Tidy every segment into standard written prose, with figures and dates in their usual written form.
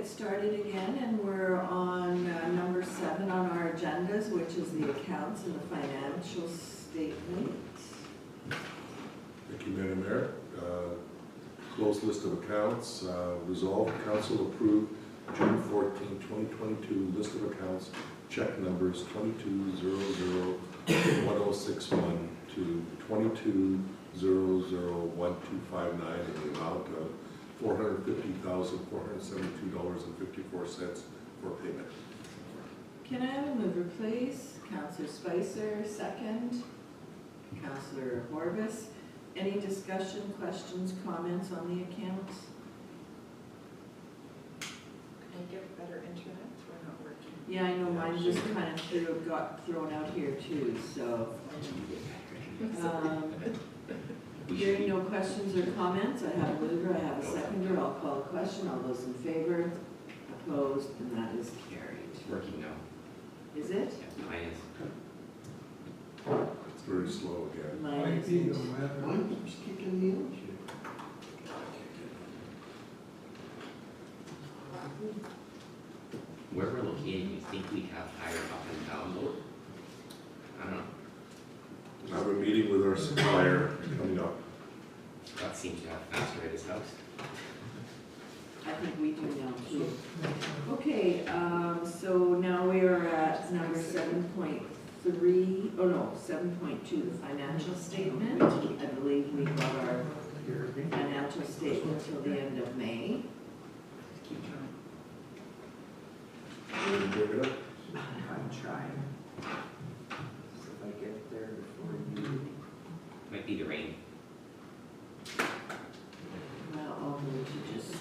started again, and we're on number 7 on our agendas, which is the accounts and the financial statement. Thank you, Madam Mayor. Closed list of accounts. Resolved, council approved June 14, 2022 list of accounts, check numbers 22001061 to 22001259 in the amount of $450,472.54 for payment. Can I have a mover, please? Councillor Spicer, second. Councillor Horbus. Any discussion, questions, comments on the accounts? Can I get better internet? We're not working. Yeah, I know mine just kind of got thrown out here too, so. Hearing no questions or comments, I have a mover, I have a seconder, I'll call a question. All those in favor, opposed, and that is carried. It's working now. Is it? Yeah, mine is. It's very slow again. Mine is. Mine keeps kicking me out here. Where we're located, you think we have higher up and down load? I don't know. I have a meeting with our supplier coming up. That seems to have faster at his house. I think we do now too. Okay, so now we are at number 7.3, oh no, 7.2, the financial statement. I believe we got our financial statement till the end of May. Keep trying. Can you bring it up? I'm trying. So if I get there before you. Might be the rain. Well, I'll move to just,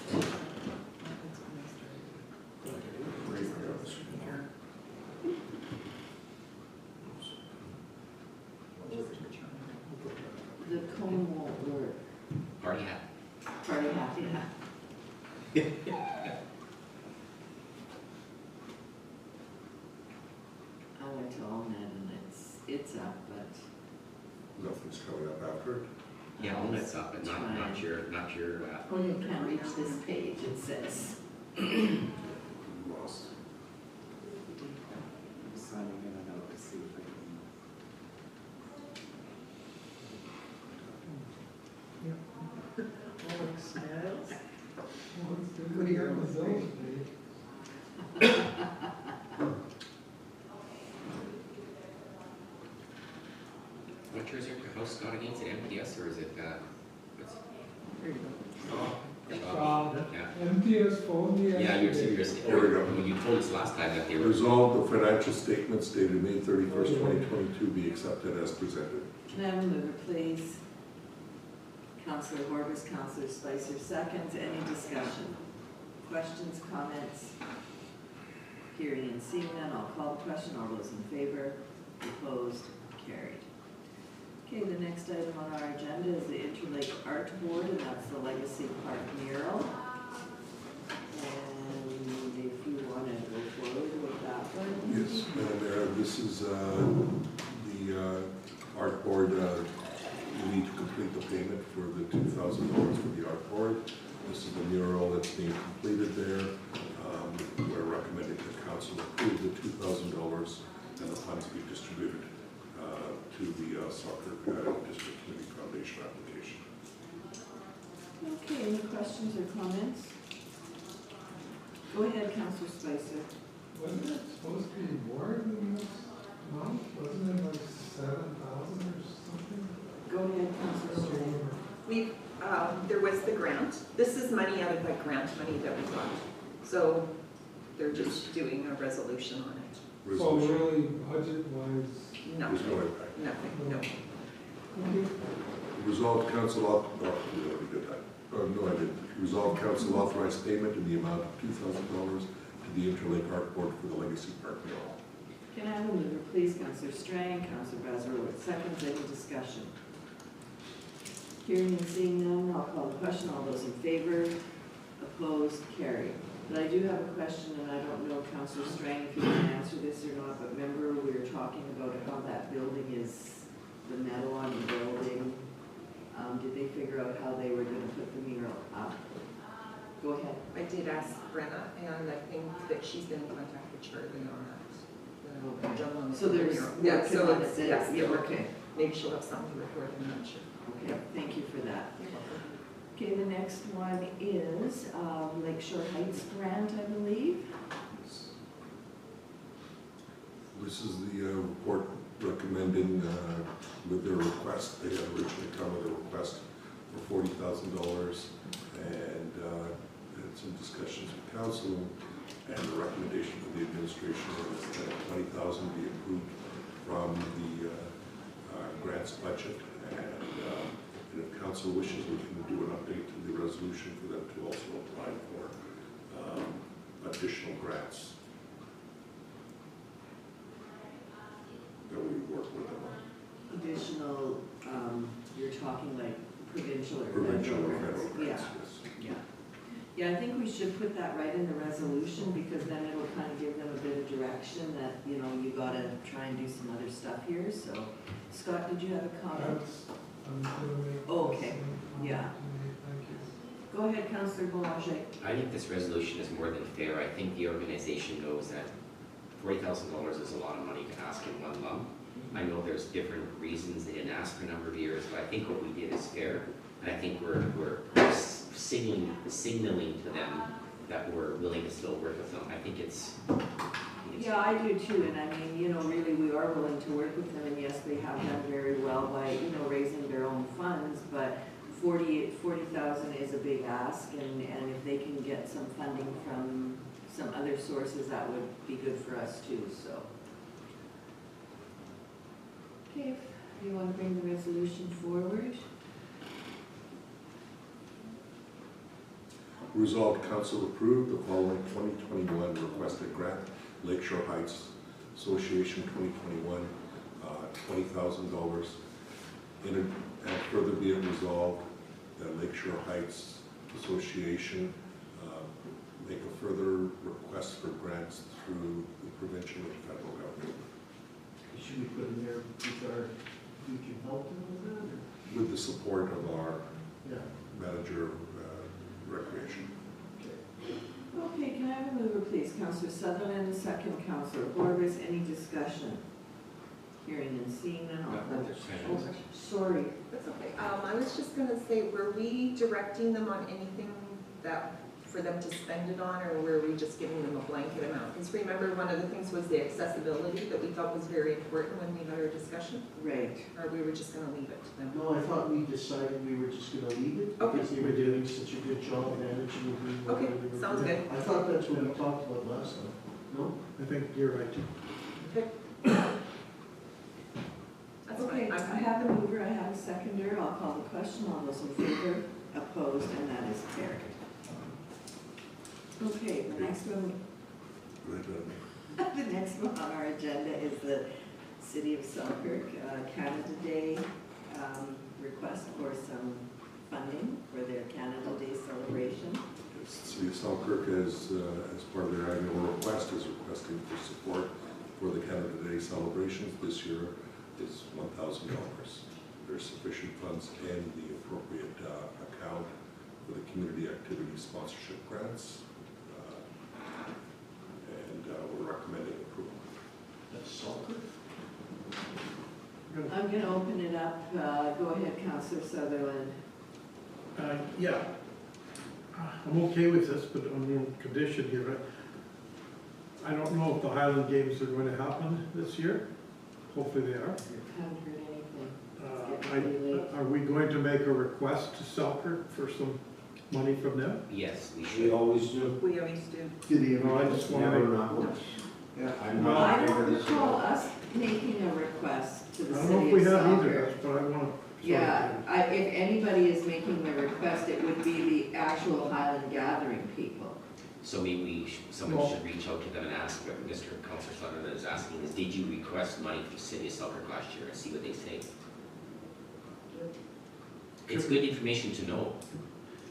the cone won't work. Party hat. Party happy. I went to AllNet and it's up, but Nothing's coming up after it. Yeah, all that's up, but not your, oh, you can't reach this page, it says. Lost. I'm signing in and out to see if I can. Alex smiles. What are your results? what yours are your house got against it, MPS, or is it, what's? There you go. Yeah. MTS phone me Yeah, you're yesterday. serious. There we go. When you told us last time that they were. Resolved, the financial statements dated May 31st, 2022 be accepted as presented. Can I have a mover, please? Councillor Horbus, Councillor Spicer, seconds. Any discussion? Questions, comments? Hearing and seeing none, I'll call the question. All those in favor? Opposed? Carried. Okay, the next item on our agenda is the Interlake Art Board, and that's the Legacy Park mural. And if you want to go forward with that one. Yes, Madam Mayor, this is the art board. We need to complete the payment for the $2,000 for the art board. This is the mural that's being completed there. We're recommending that council approve the $2,000 and the funds be distributed to the Soccer District Committee Foundation application. Okay, any questions or comments? Go ahead, Councillor Spicer. Wasn't it supposed to be more than this month? Wasn't it like 7,000 or something? Go ahead, Councillor Strang. We, there was the grant. This is money out of the grant money that we got. So they're just doing a resolution on it. So Resolution. really, budget-wise, There's no Nothing, impact. nothing, no. Resolved, council we already did that. No, I didn't. Resolved, council authorized payment in the amount of $2,000 to the Interlake Art Board for the Legacy Park mural. Can I have a mover, please? Councillor Strang, Councillor Bazarowitz, seconds. Any discussion? Hearing and seeing none, I'll call the question. All those in favor? Opposed? Carried. But I do have a question, and I don't know, Councillor Strang, if you can answer this or not, but remember we were talking about how that building is, the metal on the building. Did they figure out how they were going to put the mural up? Go ahead. I did ask Brenna, and I think that she's been in contact with Charlie on that. The Okay. gentleman So there's Yeah, working so on it's, it, yes, yeah, they're okay. maybe she'll have something to report, I'm not sure. Okay, thank you for that. You're welcome. Okay, the next one is Lakeshore Heights grant, I believe. This is the report recommending with their request, they had originally come with a request for $40,000 and had some discussions with council, and the recommendation for the administration is that $20,000 be approved from the grants budget, and if council wishes, we can do an update to the resolution for them to also apply for additional grants that we work with them on. Additional, you're talking like provincial or Provincial federal or grants? federal grants, Yeah, yes. yeah. Yeah, I think we should put that right in the resolution, because then it'll kind of give them a bit of direction that, you know, you gotta try and do some other stuff here, so. Scott, did you have a comment? I'm gonna make. Oh, the okay. same Yeah. comment to me. Thank you. Go ahead, Councillor Boulanger. I think this resolution is more than fair. I think the organization knows that $40,000 is a lot of money to ask in one lump. I know there's different reasons they didn't ask for a number of years, but I think what we did is fair. And I think we're signaling to them that we're willing to still work with them. I think it's. Yeah, I do too, and I mean, you know, really, we are willing to work with them, and yes, they have done very well by, you know, raising their own funds, but 40,000 is a big ask, and if they can get some funding from some other sources, that would be good for us too, so. Okay, if you want to bring the resolution forward? Resolved, council approved the following 2021 requested grant, Lakeshore Heights Association 2021, $20,000. And further be it resolved that Lakeshore Heights Association make a further request for grants through the provincial and federal government Should we put in there with our, we can help them with that, or? with the support of our Yeah. manager of recreation. Okay, can I have a mover, please? Councillor Sutherland, second Councillor Horwath. Any discussion? Hearing and seeing none, I'll No, call. there's Oh, discussion. sorry. That's okay. I was just gonna say, were we directing them on anything that, for them to spend it on, or were we just giving them a blanket amount? Because remember, one of the things was the accessibility that we thought was very important when we had our discussion, Right. or we were just gonna leave it to them? No, I thought we decided we were just gonna leave it, Okay. because they were doing such a good job managing and doing Okay, whatever they were sounds doing. good. I thought that's what we talked about last time, no? I think you're right. That's Okay, fine. I I'm have a mover, I have a seconder. I'll call the question. All those in favor, opposed, and that is carried. Okay, the next one, the next one on our agenda is the City of Selkirk Canada Day request for some funding for their Canada Day celebration. The City of Selkirk, as part of their annual request, is requesting for support for the Canada Day celebrations. This year is $1,000. There's sufficient funds in the appropriate account for the community activity sponsorship grants. And we're recommending approval. That's Selkirk? I'm going to open it up. Go ahead, Councillor Sutherland. Yeah, I'm okay with this, but on one condition here. I don't know if the Highland Games are going to happen this year. Hopefully they are. Haven't heard anything. Are we going to make a request to Selkirk for some money from them? Yes, we We should. always do. We always do. Did he No, I ever? just want Never to make, not once. Yeah, I'm Well, not I in favor don't of this. recall us making a request to I the don't know City if we of have either, Selkirk. that's what I want to. Yeah, if anybody is making the request, it would be the actual Highland Gathering people. So maybe someone Well- should reach out to them and ask what Mr. Councilor Sutherland is asking is, did you request money from the City of Selkirk last year, and see what they say? It's good information to know.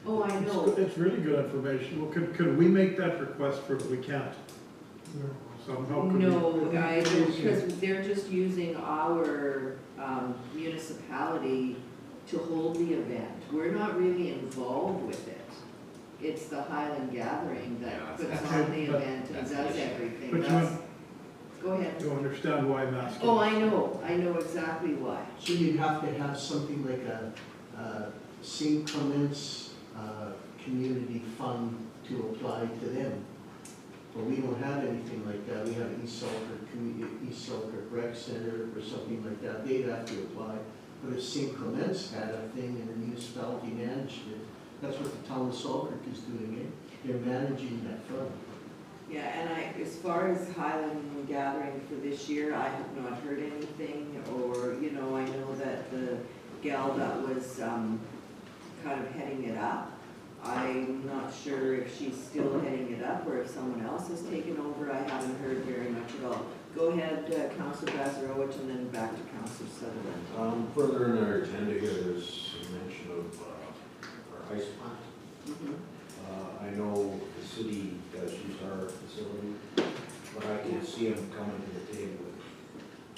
Oh, I know. It's really good information. Well, could we make that request for, we can't? Somehow could we? No, I don't, because they're just using our municipality to hold the event. We're not really involved with it. It's the Highland Gathering Yeah, that that's- puts on the But- event and That's does the issue. everything. But you That's- Go ahead. You understand why I'm asking? Oh, I know exactly why. So you'd have to have something like a St. Clements Community Fund to apply to them. But we don't have anything like that. We have East Selkirk Rec Center or something like that. They'd have to apply. But if St. Clements had a thing and the municipality managed it, that's what the town of Selkirk is doing, eh? They're managing that fund. Yeah, and as far as Highland Gathering for this year, I have not heard anything, or, I know that the gal that was, kind of heading it up, I'm not sure if she's still heading it up, or if someone else has taken over, I haven't heard very much at all. Go ahead, Councilor Bazarowicz, and then back to Councilor Sutherland. Further in our agenda here, there's a mention of our ice plant. Mhm. I know the city does use our facility, but I can see them coming to the table.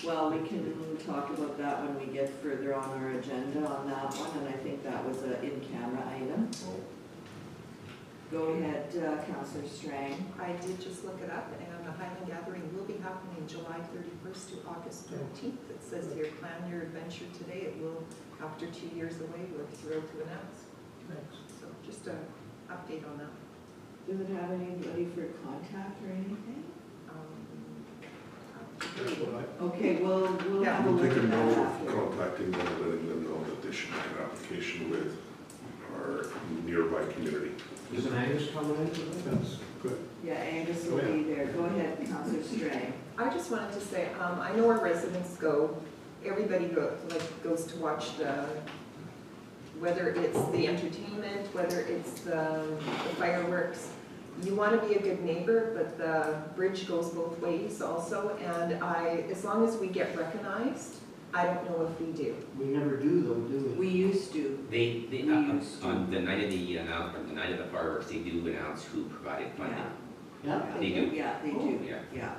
Well, we can talk about that when we get further on our agenda on that one, and I think that was an in-camera item. So, Go ahead, Councilor Strang. I did just look it up, and the Highland Gathering will be happening July 31st to August 13th. It says here, plan your adventure today. It will, after 2 years away, we're thrilled to announce. Thanks. So just an update on that. Does it have anybody for contact or anything? That's what I, Okay, we'll Yeah. have a We'll look take a at note that of after. contacting them, and letting them know that they should make an application with our nearby community. is an Angus coming into that? that's good. Yeah, Angus will be there. Go ahead, Councilor Strang. I just wanted to say, I know our residents go, everybody goes to watch whether it's the entertainment, whether it's the fireworks. You want to be a good neighbor, but the bridge goes both ways also, and as long as we get recognized, I don't know if we do. We never do though, do we? We used to. They, We used to. on the night of the announcement, the night of the fireworks, they do announce who provided funding. Yeah. They do. Yeah, they Oh. do. Yeah.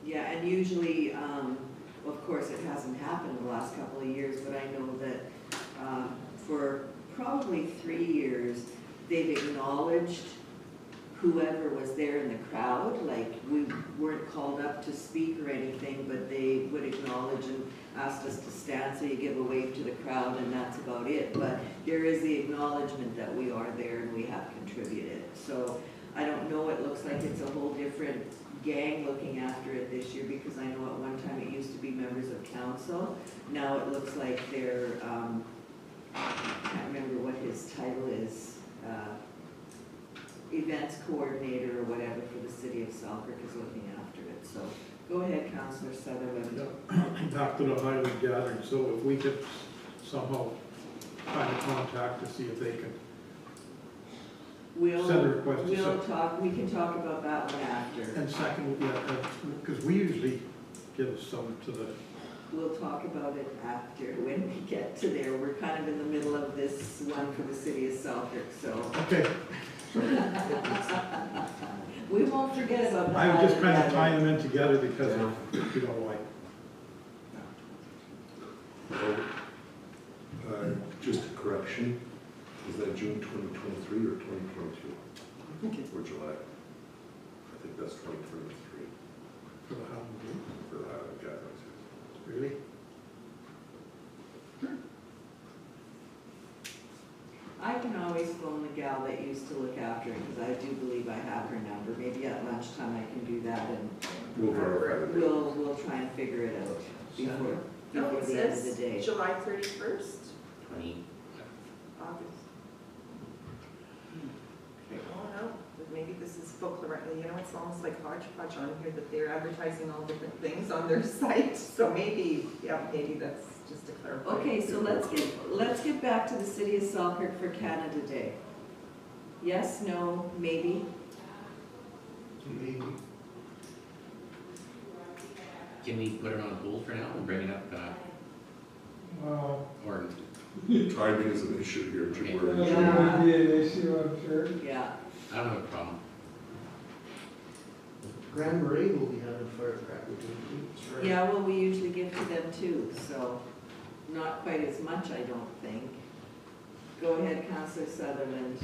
Yeah, and usually, of course, it hasn't happened the last couple of years, but I know that for probably 3 years, they've acknowledged whoever was there in the crowd, like we weren't called up to speak or anything, but they would acknowledge and asked us to stand, so you give a wave to the crowd and that's about it. But there is the acknowledgement that we are there and we have contributed. So I don't know, it looks like it's a whole different gang looking after it this year, because I know at one time it used to be members of council. Now it looks like they're, I can't remember what his title is, events coordinator or whatever for the city of Selkirk is looking after it. So go ahead, Councilor Sutherland. Back to the Highland Gathering, so if we could somehow find a contact to see if they can We'll, send a request to we'll send. talk, we can talk about that one after. And second, because we usually give some to the, We'll talk about it after, when we get to there. We're kind of in the middle of this one for the city of Selkirk, so okay. we won't forget about that. I was just kind of tying them in together because of, like, Just a correction, is that June 2023 or 2022? Or July? I think that's 2023 for the Highland Games. for the Highland Gatherings. Really? I can always phone the gal that used to look after it, because I do believe I have her number. Maybe at lunchtime I can do that, and We'll verify the date. we'll try and figure it out before No, it the end of the says day. July 31st, 20, August. Oh, no, but maybe this is folklore, it's almost like hodgepodge on here, that they're advertising all different things on their site, so maybe that's just to clarify. Okay, so let's get back to the city of Selkirk for Canada Day. Yes, no, maybe? Maybe. can we put it on hold for now and bring it up, or, Timing is an issue here, Jim. Okay. We're in Yeah. June. Be an issue, I'm sure. Yeah. I don't have a problem. Grand Marais will be having firecracker too. Yeah, well, we usually give to them too, so not quite as much, I don't think. Go ahead, Councillor Sutherland.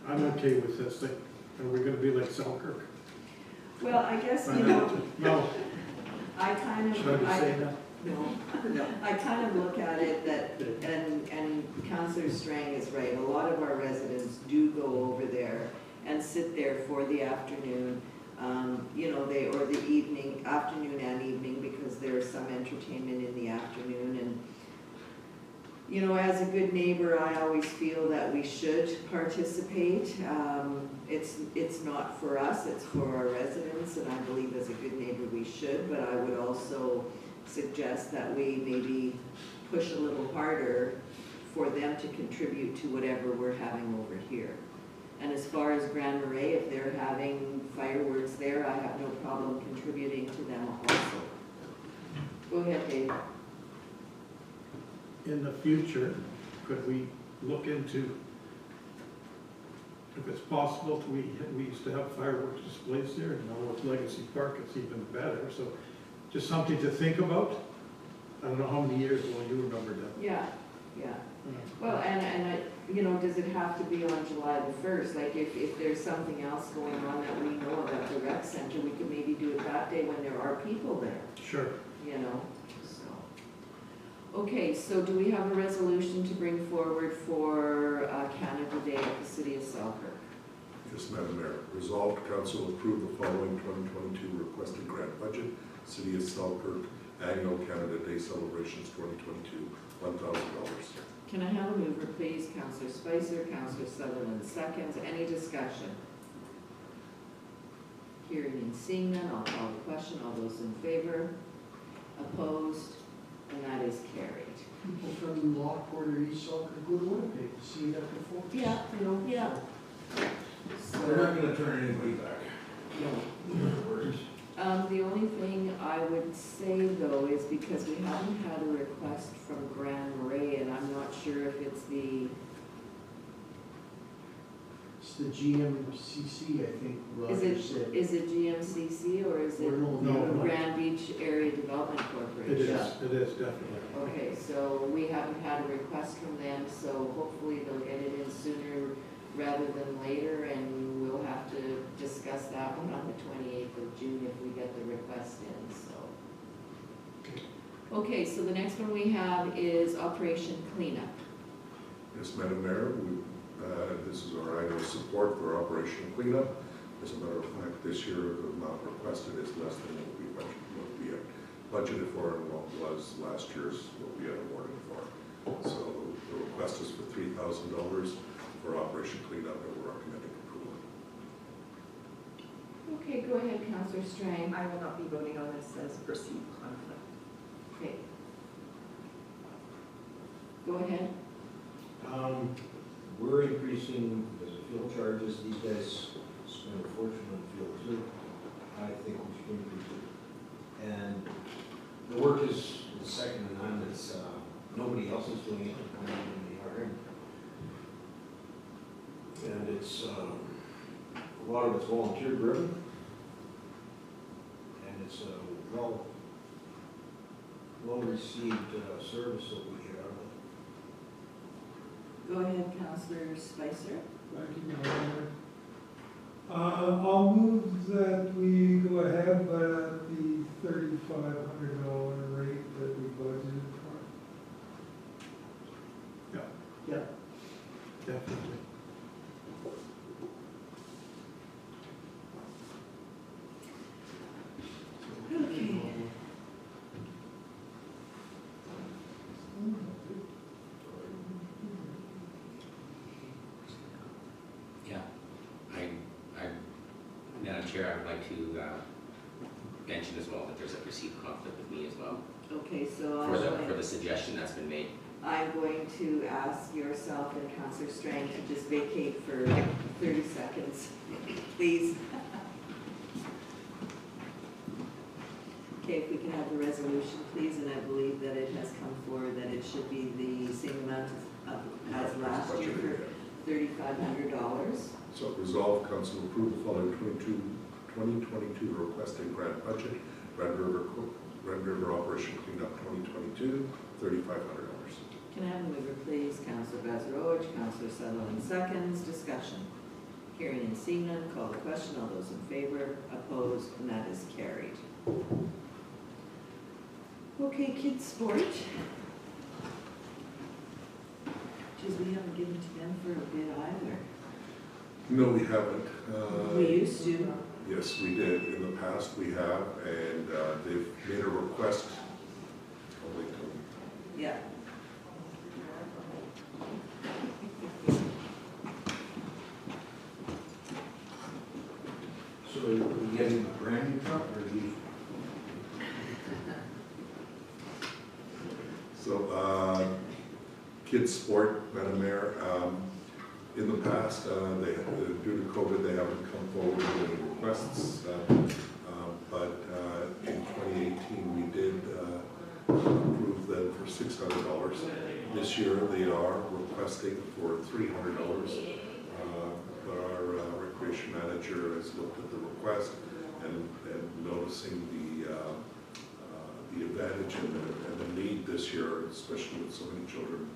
I'm okay with this thing. Are we gonna be like Selkirk? Well, I guess, you know, No, I kind should I of, be saying that? no, I kind of look at it that, and Councillor Strang is right, a lot of our residents do go over there and sit there for the afternoon, you know, or the evening, afternoon and evening, because there's some entertainment in the afternoon, and, you know, as a good neighbor, I always feel that we should participate. It's not for us, it's for our residents, and I believe as a good neighbor we should, but I would also suggest that we maybe push a little harder for them to contribute to whatever we're having over here. And as far as Grand Marais, if they're having fireworks there, I have no problem contributing to them also. Go ahead, Dave. In the future, could we look into, if it's possible, we used to have fireworks displays there, and now with Legacy Park, it's even better, so just something to think about. I don't know how many years, well, you remember that. Yeah, yeah. Well, and you know, does it have to be on July the 1st? Like, if there's something else going on that we know of at the rec center, we could maybe do it that day when there are people there, Sure. you know, so. Okay, so do we have a resolution to bring forward for Canada Day at the City of Selkirk? Yes, Madam Mayor. Resolved, council approve the following 2022 requested grant budget. City of Selkirk Annual Canada Day Celebrations 2022, $1,000. Can I have a mover, please? Councillor Spicer, Councillor Sutherland seconds. Any discussion? Hearing and seeing none, I'll call the question. All those in favor? Opposed? And that is carried. People from Lockport or East Selkirk go to Winnipeg to see that before. Yeah, You know? yeah. They're not gonna turn anybody back. The only thing I would say though is because we haven't had a request from Grand Marais, and I'm not sure if it's the, It's the GMCC, I think, Roger said. is it GMCC or is it Or no, No. Grand Beach Area Development Corporation? It is, definitely. Okay, so we haven't had a request from them, so hopefully they'll get it in sooner rather than later, and we'll have to discuss that one on the 28th of June if we get the request in, so. Okay, so the next one we have is Operation Cleanup. Yes, Madam Mayor, this is our item of support for Operation Cleanup. As a matter of fact, this year, the amount requested is less than what we had budgeted for and what was last year's, what we had awarded for. So the request is for $3,000 for Operation Cleanup, and we're recommending approval. Okay, go ahead, Councillor Strang. I will not be voting on this as perceived conflict. Okay. Go ahead. We're increasing the fuel charges. These guys spend a fortune on fuel too. I think we should increase it. And the work is second to none. It's, nobody else is doing it. I'm not even the RN. And it's, a lot of it's volunteer driven. And it's a well received service that we get out of it. Go ahead, Councillor Spicer. Thank you, Madam Mayor. I'll move that we go ahead at the $3,500 rate that we budgeted for. Yeah, definitely. Okay. Yeah, Madam Chair, I would like to mention as well that there's a perceived conflict with me as well, Okay, so for the suggestion that's been made. I'm going to ask yourself and Councillor Strang to just vacate for 30 seconds, please. Okay, if we can have the resolution, please, and I believe that it has come forward that it should be the same amount as last year for $3,500. So resolved, council approve the following 2022 requested grant budget. Red River Operation Cleanup 2022, $3,500. Can I have a mover, please? Counselor Bazarowicz, Counselor Sutherland seconds, discussion. Hearing and seeing none, call the question. All those in favor, opposed, and that is carried. Okay, kids' sport. Geez, we haven't given to them for a bit either. No, we haven't. We used to. Yes, we did. In the past, we have, and they've made a request. I'll wait till- Yeah. So are we getting a brand new truck or you? So, kids' sport, Madam Mayor, in the past, due to COVID, they haven't come forward with any requests. But in 2018, we did approve them for $600. This year, they are requesting for $300. But our recreation manager has looked at the request and noticing the advantage and the need this year, especially with so many children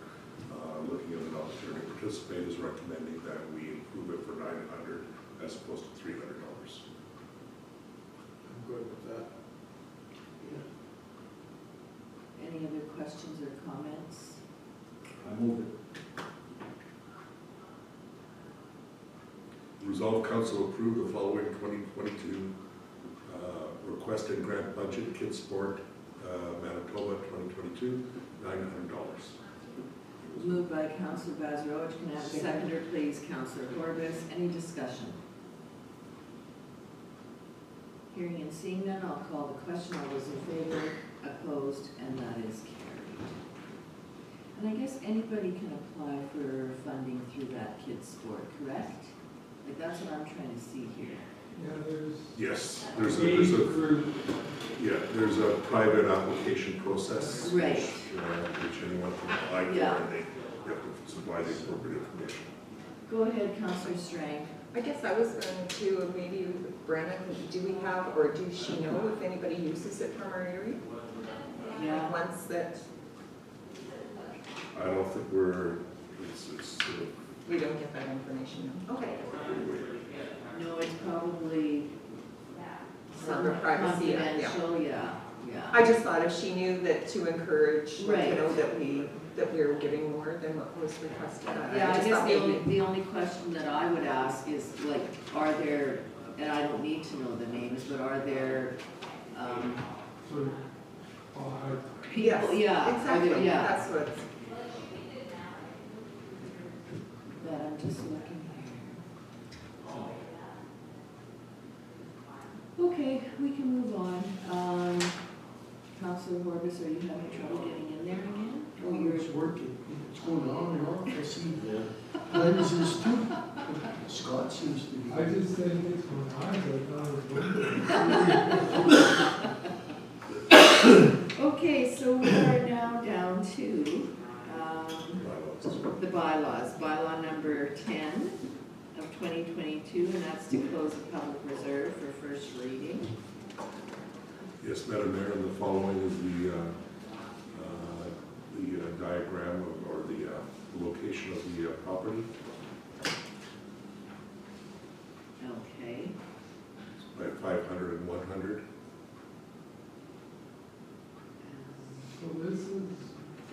looking at an opportunity to participate, is recommending that we improve it for $900 as opposed to $300. I'm good with that. Any other questions or comments? I move it. Resolve council approve the following 2022 request and grant budget, kids sport, Manitoba 2022, $900. Moved by Counselor Bazarowicz. Can I have a seconder, please? Counselor Corbis. Any discussion? Hearing and seeing none, I'll call the question. All those in favor, opposed, and that is carried. And I guess anybody can apply for funding through that kids sport, correct? Like, that's what I'm trying to see here. Yeah, there's. Yes, Age there's a group. yeah, there's a private application process. Right. Which anyone can apply for, Yeah. and they have to supply the appropriate information. Go ahead, Counselor Strang. I guess I was going to, maybe Brennan, do we have, or does she know if anybody uses it from our area? Yeah. Once that, I don't think it's we don't get that information. Okay. No, it's probably some Under privacy, yeah. confidential, yeah, yeah. I just thought if she knew that to encourage, like, Right. you know, that we're giving more than what was requested. Yeah, I just guess thought the maybe- only question that I would ask is, like, are there, and I don't need to know the names, but are there, Sort of, people, Yes, yeah, are there, exactly, yeah. that's what, That I'm just looking here. Okay, we can move on. Counselor Horbis, are you having trouble getting in there again? Or you're, It's working, it's going on and off, I see Glenn's is too. Scott seems to be. I just think it's my eyes, I thought it was. okay, so we are now down to, the bylaws. Bylaw number 10 of 2022, and that's to close the public reserve for first reading. Yes, Madam Mayor, and the following is the diagram of, or the location of the property Okay. by 500 and 100. So this is,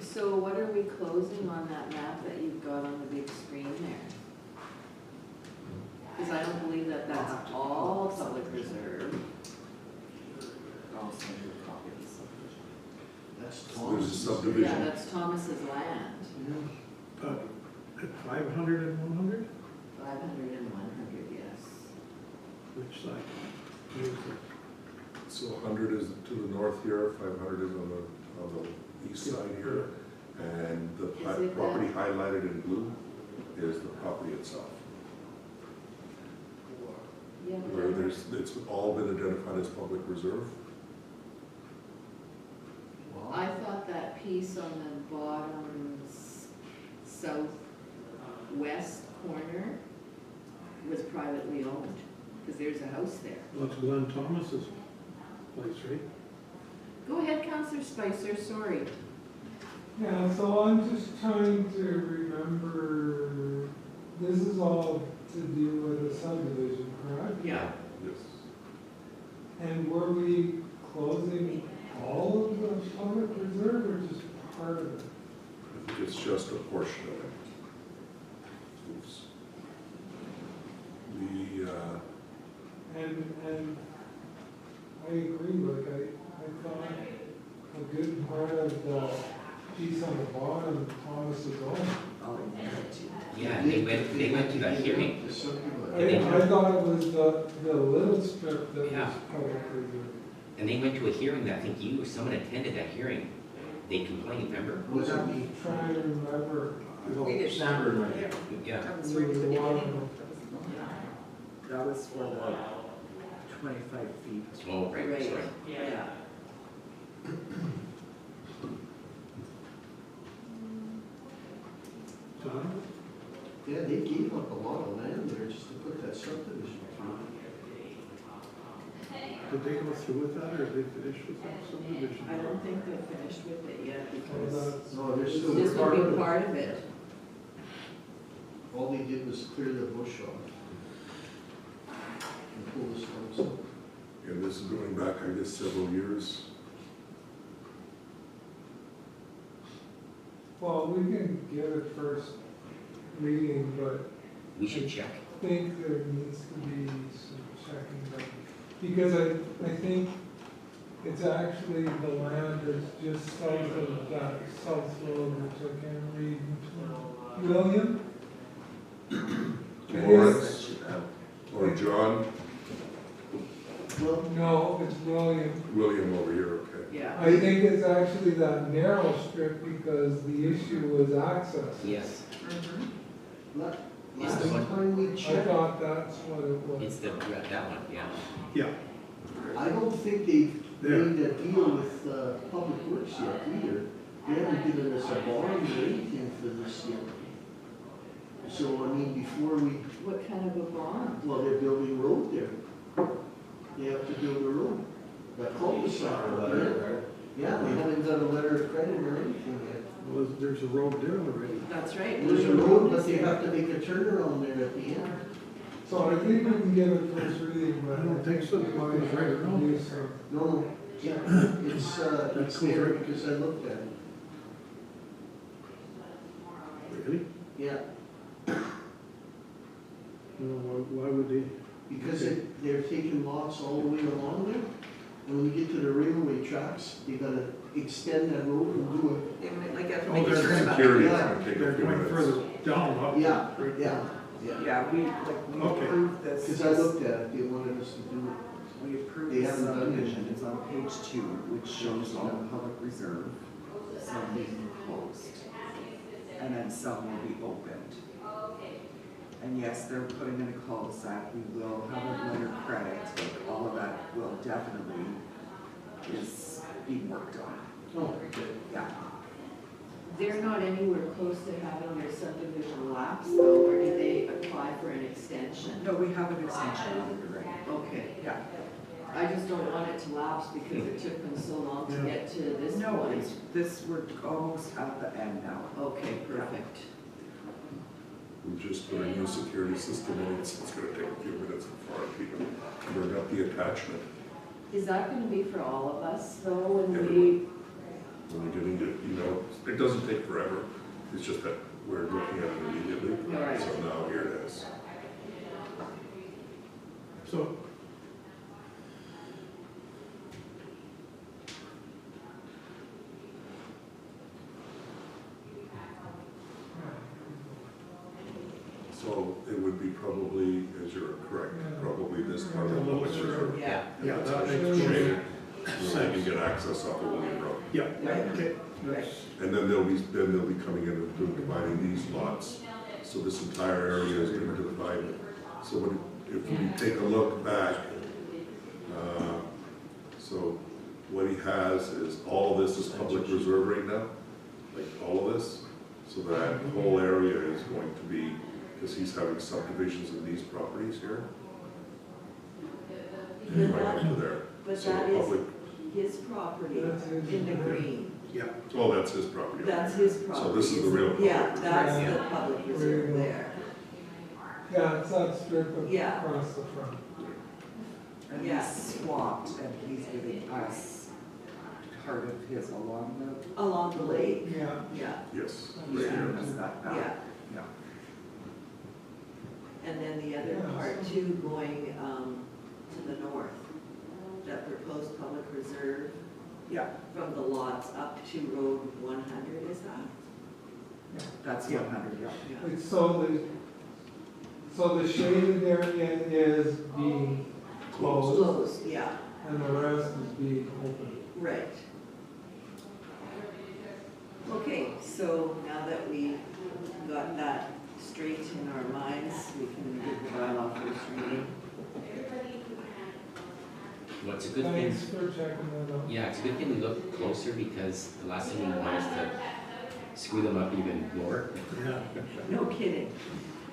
So what are we closing on that map that you've got on the big screen there? Because I don't believe that that's all public reserve. That's There's a Thomas. Yeah, subdivision. that's Thomas's land, But at 500 and 100, 500 and 100, yes. which side? So 100 is to the north here, 500 is on the east side here, and the Is it property highlighted in blue is the property itself. Yeah, Where it's all been identified as public reserve. I thought that piece on the bottom southwest corner was privately owned, because there's a house there. Well, it's Glenn Thomas's place, right? Go ahead, Counselor Spicer, sorry. Yeah, so I'm just trying to remember, this is all to do with the subdivision, correct? Yeah, Yes. And were we closing all of the public reserve or just part of it? I think it's just a portion of it. Oops. And I agree, like, I thought a good part of the piece on the bottom, Thomas is own. oh, yeah. Yeah, they went to that hearing. There's something like I that. I thought it was the little strip that was Yeah. public reserve. And they went to a hearing that I think you or someone attended that hearing. They complained, remember? Was it me? Trying to remember. We did. Sandberg, right? Yeah. That was right at the beginning. That was for the 25 feet. Oh, right, Right, sorry. yeah. John? Yeah, they gave up a lot of land there just to put that subdivision through. Did they go through with that, or did they finish with that subdivision? I don't think they're finished with it yet So because that's- No, there's still this part would of be it. part of it. All they did was clear the bush off. And pull the stumps up. And this is going back, I guess, several years. Well, we can give it first reading, but We should check. I think there needs to be some checking, but, because I think it's actually, the land is just south of that south road, which I can't read. William? Lawrence or John, Well, No, it's William. William over here, okay. Yeah. I think it's actually that narrow strip because the issue was access. Yes, la- It's last the one- time we I checked, thought that's what it was. it's that one, yeah. Yeah. I don't think they There. made a deal with, Public Works yet either. They haven't given us a bond or anything for this yet. So, I mean, before we, What kind of a bond? well, they're building road there. They have to build a road. That cul-de-sac, yeah, they haven't got a letter of credit or anything yet. Well, there's a road there already. That's right. There's a road, but they have to make a turnaround there at the end. So I think we can give it first reading, but. I don't think so, because it's right around. Do so. No, yeah, it's there because I looked at it. Really? Yeah, No, why would they? because they're taking lots all the way along there. When we get to the railway tracks, they gotta extend that road and do They might like have to Oh, make a there's turn back. Security is Yeah. gonna take They're a few going minutes. further down, up. Yeah, right it. Yeah, yeah. Yeah, we Okay. approved this. Because I looked at it, they wanted us to do it. We approved They the haven't done subdivision, it. it's on page 2, which shows all the public reserve, some being closed. And then some will be opened. And yes, they're putting in a cul-de-sac, we will have a letter of credit, but all of that will definitely is being worked on. Oh, okay. Yeah, They're not anywhere close to having their subdivision lapse though, or did they apply for an extension? no, we have an extension on it already. Okay, Yeah, I just don't want it to lapse because it took them so long to Yeah. get to this no, point. it's, this, we're almost at the end now. Okay, perfect. We just put a new security system in, it's gonna take a few minutes before I can bring up the attachment. Is that gonna be for all of us though, when we, Everyone. When we get into, it doesn't take forever, it's just that we're looking at it immediately. All right. So now here it is. So, So it would be probably, as you're correct, probably this part of the Little public reserve. yeah, yeah, That's that actually makes shaded, sense. so they can get access off of William Road. Yeah, Right. okay, that's, And then they'll be coming in and dividing these lots. So this entire area is going to divide. So if we take a look back, so what he has is all this is public reserve right now, like all of this. So that whole area is going to be, because he's having subdivisions in these properties here. Right up to there. but So that the is public, his property That's his. in the green. Yeah. Oh, that's his property. That's his property. So this is the real Yeah, property. that's Yeah. the public reserve there. Yeah, it's that strip Yeah. across the front. And Yeah. he's swapped and he's giving us part of his along Along the lake, Yeah. yeah, Yes, the, he's right here. giving us that back. yeah. Yeah. And then the other Yeah. part too, going, to the north, that proposed public reserve Yeah, from the lots up to Road 100, is that? that's Yeah. 100, yeah. Yeah. It's so the shaded area is being closed Closed, yeah, and the rest is being open. right. Okay, so now that we got that straight in our minds, we can give the bylaw first reading. What's a good thing? Thanks for checking that out. Yeah, it's a good thing we look closer because the last thing we want is to screw them up even more. Yeah. No kidding.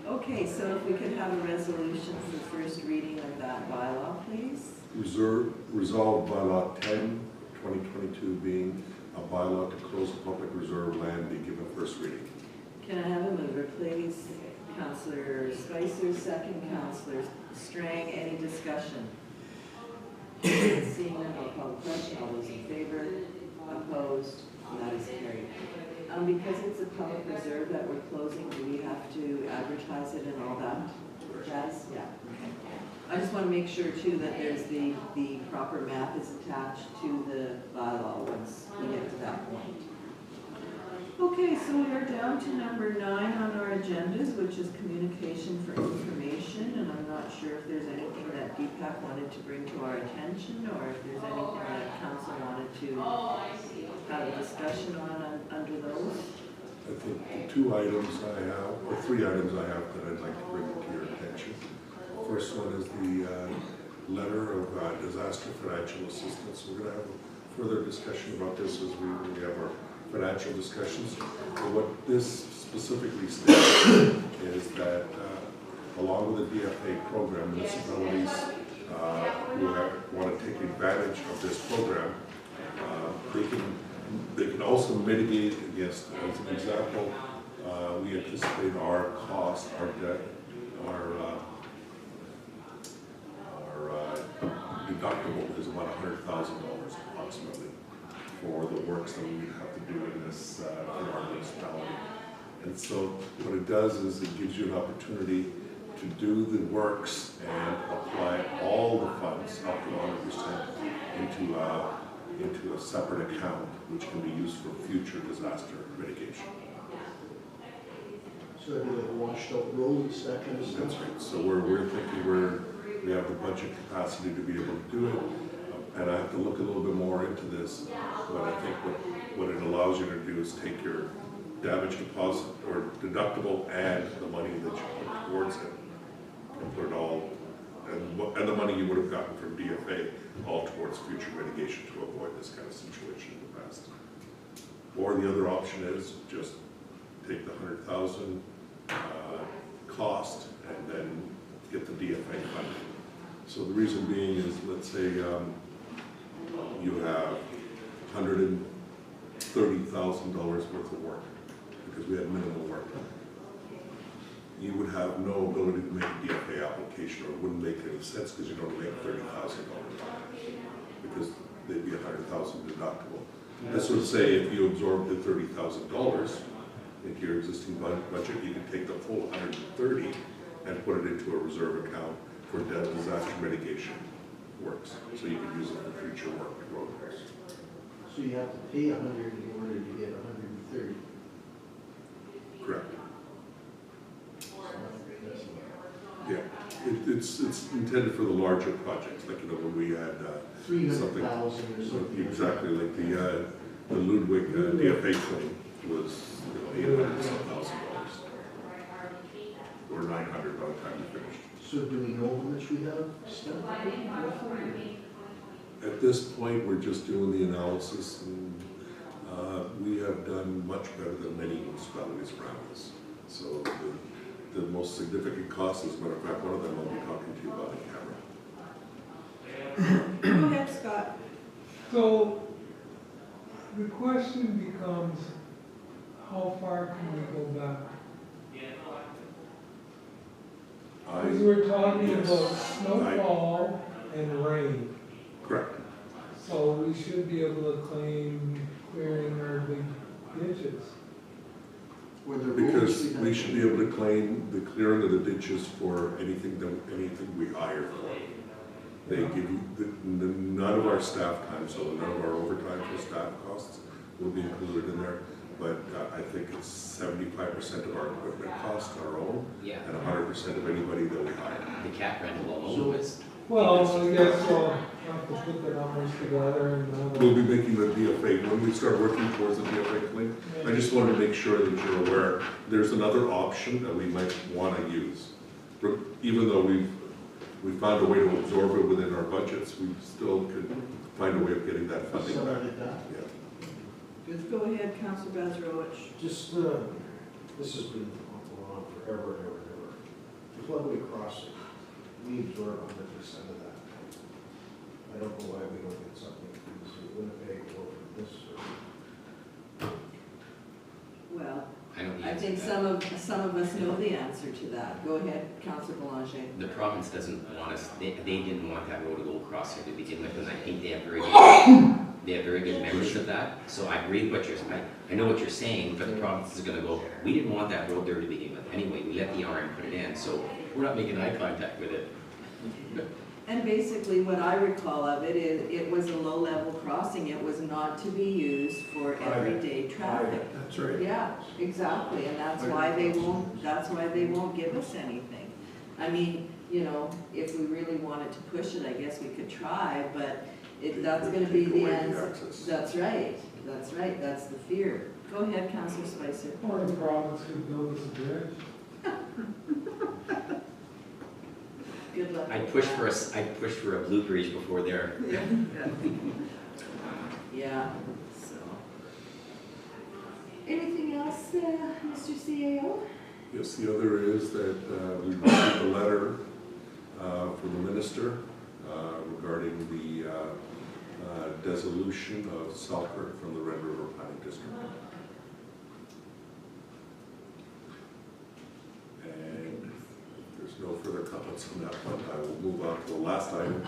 Okay, so if we could have a resolution for first reading of that bylaw, please? Resolved bylaw 10, 2022 being a bylaw to close the public reserve land be given first reading. Can I have a mover, please? Councillor Spicer, second. Councillor Strang, any discussion? Seeing none, I'll call the question. All those in favor? Opposed? That is carried. Because it's a public reserve that we're closing, do we have to advertise it and all that? Jazz? Yeah, okay. I just want to make sure too that there's the proper map is attached to the bylaw once we get to that point. Okay, so we are down to number 9 on our agendas, which is communication for information, and I'm not sure if there's anything that Deepak wanted to bring to our attention, or if there's anything that council wanted to have a discussion on under those. I think the 2 items I have, or 3 items I have that I'd like to bring to your attention. First one is the letter of disaster financial assistance. We're going to have a further discussion about this as we have our financial discussions. But what this specifically states is that along with the DFA program, municipalities who want to take advantage of this program, they can also mitigate against, as an example, we anticipate our cost, our debt, our deductible is about $100,000 approximately for the works that we would have to do in this, in our municipality. And so what it does is it gives you an opportunity to do the works and apply all the funds up to 100% into a separate account, which can be used for future disaster mitigation. So that'd be like washed out roads, that kind of stuff? That's right. So we're thinking we have the budget capacity to be able to do it. And I have to look a little bit more into this, but I think what it allows you to do is take your damage deposit or deductible and the money that you put towards it and put it all, and the money you would have gotten from DFA all towards future mitigation to avoid this kind of situation in the past. Or the other option is just take the $100,000 cost and then get the DFA funding. So the reason being is, let's say you have $130,000 worth of work because we had minimal work done. You would have no ability to make a DFA application, or it wouldn't make any sense because you don't make $30,000 because they'd be $100,000 deductible. This would say if you absorb the $30,000 into your existing budget, you can take the full $130,000 and put it into a reserve account for disaster mitigation works. So you can use it for future work, road works. So you have to pay 100 in order to get 130? Correct. Yeah, it's intended for the larger projects, like, you know, when we had something. 300,000 or something. Exactly, like the Ludwig DFA claim was, you know, $800,000. Or 900 by the time we finished. So do we know how much we have spent? At this point, we're just doing the analysis, and we have done much better than many municipalities around us. So the most significant cost, as a matter of fact, one of them I'll be talking to you about in camera. Go ahead, Scott. So, The question becomes, how far can we go back? Because we're talking Yes. about snowfall and rain, Correct. so we should be able to claim clearing our big ditches. Were there Because rules we should be able to claim the clearing of the ditches for anything we hire for. They give you, none of our staff time, so none of our overtime for staff costs will be included in there. But I think it's 75% of our equipment costs are our own, Yeah, and 100% of anybody that we hire. the cat rental alone was, Well, I guess we'll have to put the numbers together and We'll be making the DFA, when we start working towards the DFA claim, I just wanted to make sure that you're aware, there's another option that we might want to use. Even though we found a way to absorb it within our budgets, we still could find a way of getting that funding Some back. of it done? Yeah. Go ahead, Councilor Bazarowicz. Just, this has been going on forever and ever and ever. The floodway crossing, we absorb 100% of that. I don't know why we don't get something from the city of Winnipeg or from this, or Well, I don't I think think some of us know the answer to that. Go ahead, Councilor Boulanger. the province doesn't want us, they didn't want that road to go across here to begin with, and I think they have very good memories of that. So I agree with what you're, I know what you're saying, but the province is gonna go, we didn't want that road there to begin with. Anyway, we let the RM put it in, so we're not making eye contact with it. And basically, what I recall of it is, it was a low-level crossing. It was not to be used for everyday traffic. That's right. Yeah, exactly, and that's why they won't give us anything. I mean, you know, if we really wanted to push it, I guess we could try, but that's gonna be Take the away end. access. That's right, that's the fear. Go ahead, Councilor Spicer. or the province could build us a bridge. Good luck. I'd with push that. for a blue bridge before there. Yeah, so. Anything else, Mr. CAO? Yes, the other is that we received a letter from the minister regarding the dissolution of Selkirk from the Red River Planning District. And if there's no further comments on that one, I will move on to the last item,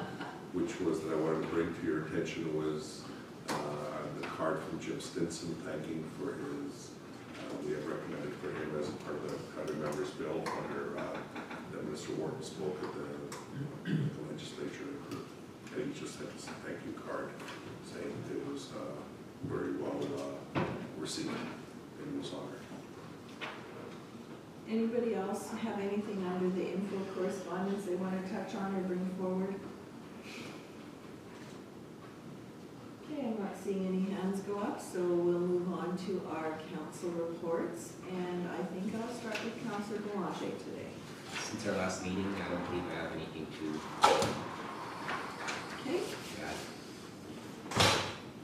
which was that I wanted to bring to your attention was the card from Jim Stinson thanking for his, we have recommended for him as a part of the County Members Bill under that Mr. Wharton spoke at the legislature. And he just sent us a thank you card saying it was very well received and he was honored. Anybody else have anything under the info correspondence they want to touch on or bring forward? Okay, I'm not seeing any hands go up, so we'll move on to our council reports. And I think I'll start with Councilor Boulanger today. Since our last meeting, I don't believe I have anything to Okay, add.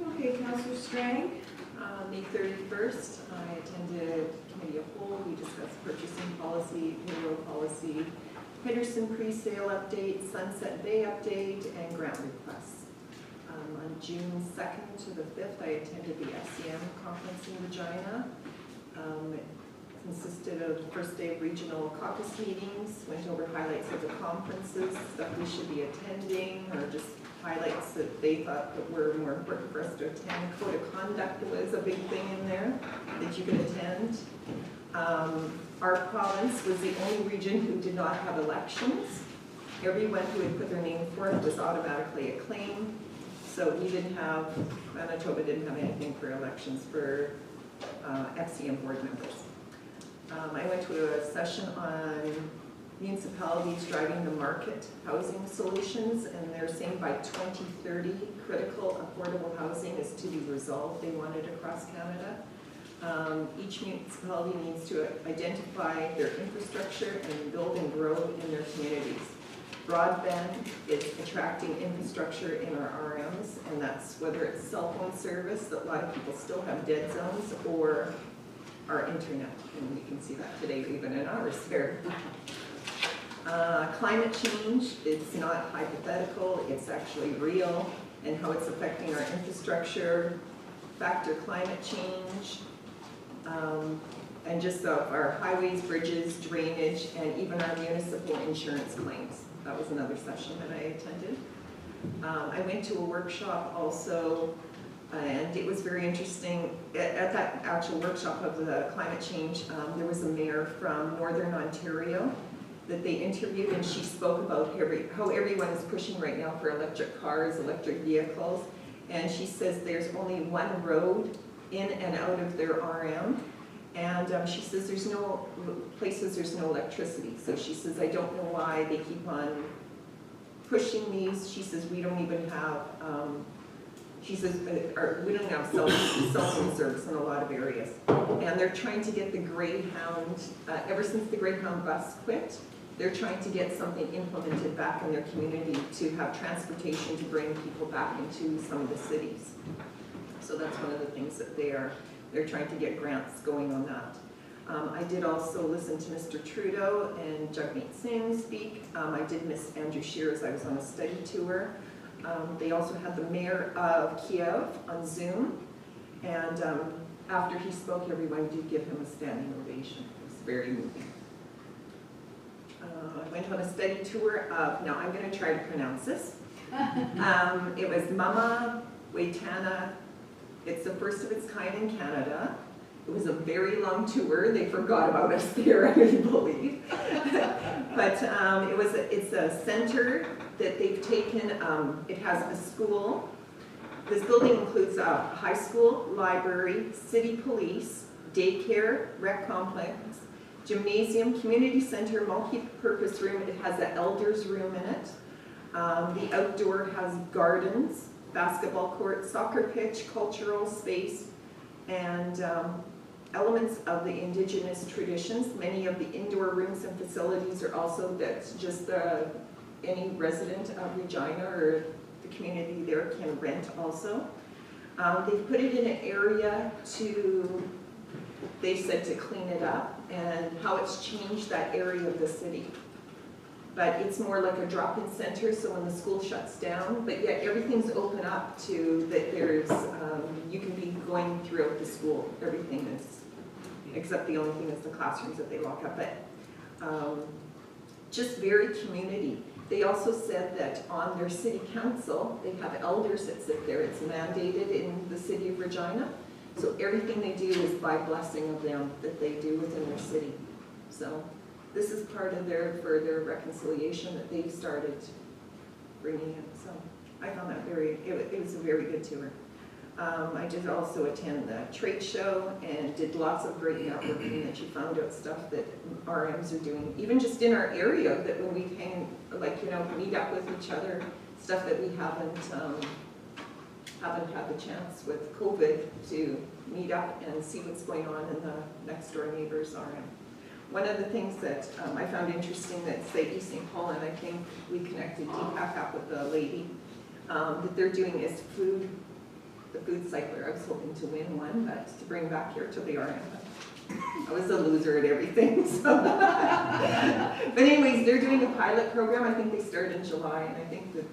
okay, Councilor Strang. May 31st, I attended committee of whole. We discussed purchasing policy, payroll policy, Henderson pre-sale update, Sunset Bay update, and grant requests. On June 2nd to the 5th, I attended the FCM conference in Regina. It consisted of the first day of regional caucus meetings, went over highlights of the conferences, stuff we should be attending, or just highlights that they thought that were more important for us to attend. Code of conduct was a big thing in there that you could attend. Our province was the only region who did not have elections. Everyone who had put their name for it was automatically acclaimed. So we didn't have, Manitoba didn't have anything for elections for FCM board members. I went to a session on municipalities driving the market housing solutions, and they're saying by 2030, critical affordable housing is to be resolved. They want it across Canada. Each municipality needs to identify their infrastructure and build and grow in their communities. Broadband is attracting infrastructure in our RMs, and that's whether it's cell phone service, that a lot of people still have dead zones, or our internet, and we can see that today even in ours here. Climate change, it's not hypothetical, it's actually real, and how it's affecting our infrastructure. factor climate change, and just our highways, bridges, drainage, and even our municipal insurance claims. That was another session that I attended. I went to a workshop also, and it was very interesting. At that actual workshop of the climate change, there was a mayor from Northern Ontario that they interviewed, and she spoke about how everyone is pushing right now for electric cars, electric vehicles, and she says there's only one road in and out of their RM, and she says there's no electricity. So she says, I don't know why they keep on pushing these. She says we don't even have, she says we don't have cell phone service in a lot of areas. And they're trying to get the Greyhound, ever since the Greyhound bus quit, they're trying to get something implemented back in their community to have transportation to bring people back into some of the cities. So that's one of the things that they're trying to get grants going on that. I did also listen to Mr. Trudeau and Jagmeet Singh speak. I did miss Andrew Scheer as I was on a study tour. They also had the mayor of Kiev on Zoom, and after he spoke, everyone did give him a standing ovation. It was very moving. I went on a study tour of, now I'm going to try to pronounce this. It was Mama Waitana. It's the first of its kind in Canada. It was a very long tour. They forgot about us there, I believe. But it's a center that they've taken. It has a school. This building includes a high school, library, city police, daycare, rec complex, gymnasium, community center, multi-purpose room. It has an elders room in it. The outdoor has gardens, basketball court, soccer pitch, cultural space, and elements of the Indigenous traditions. Many of the indoor rooms and facilities are also that's just any resident of Regina or the community there can rent also. They've put it in an area to, they said, to clean it up and how it's changed that area of the city. But it's more like a drop-in center, so when the school shuts down, but yet everything's open up to that there's, you can be going throughout the school. Everything is, except the only thing is the classrooms that they lock up. But just very community. They also said that on their city council, they have elders that sit there. It's mandated in the city of Regina. So everything they do is by blessing of them that they do within their city. So this is part of their further reconciliation that they've started bringing in. So I found that it was a very good tour. I did also attend the trade show and did lots of great networking that you found out stuff that RMs are doing, even just in our area, that when we hang, like, you know, meet up with each other, stuff that we haven't had the chance with COVID to meet up and see what's going on in the next door neighbors RM. One of the things that I found interesting that, say, East St. Paul, and I think we connected Deepak up with the lady, that they're doing is the food cycler. I was hoping to win one, but to bring back here to the RM. I was a loser at everything. So. But anyways, they're doing a pilot program. I think they start in July, and I think that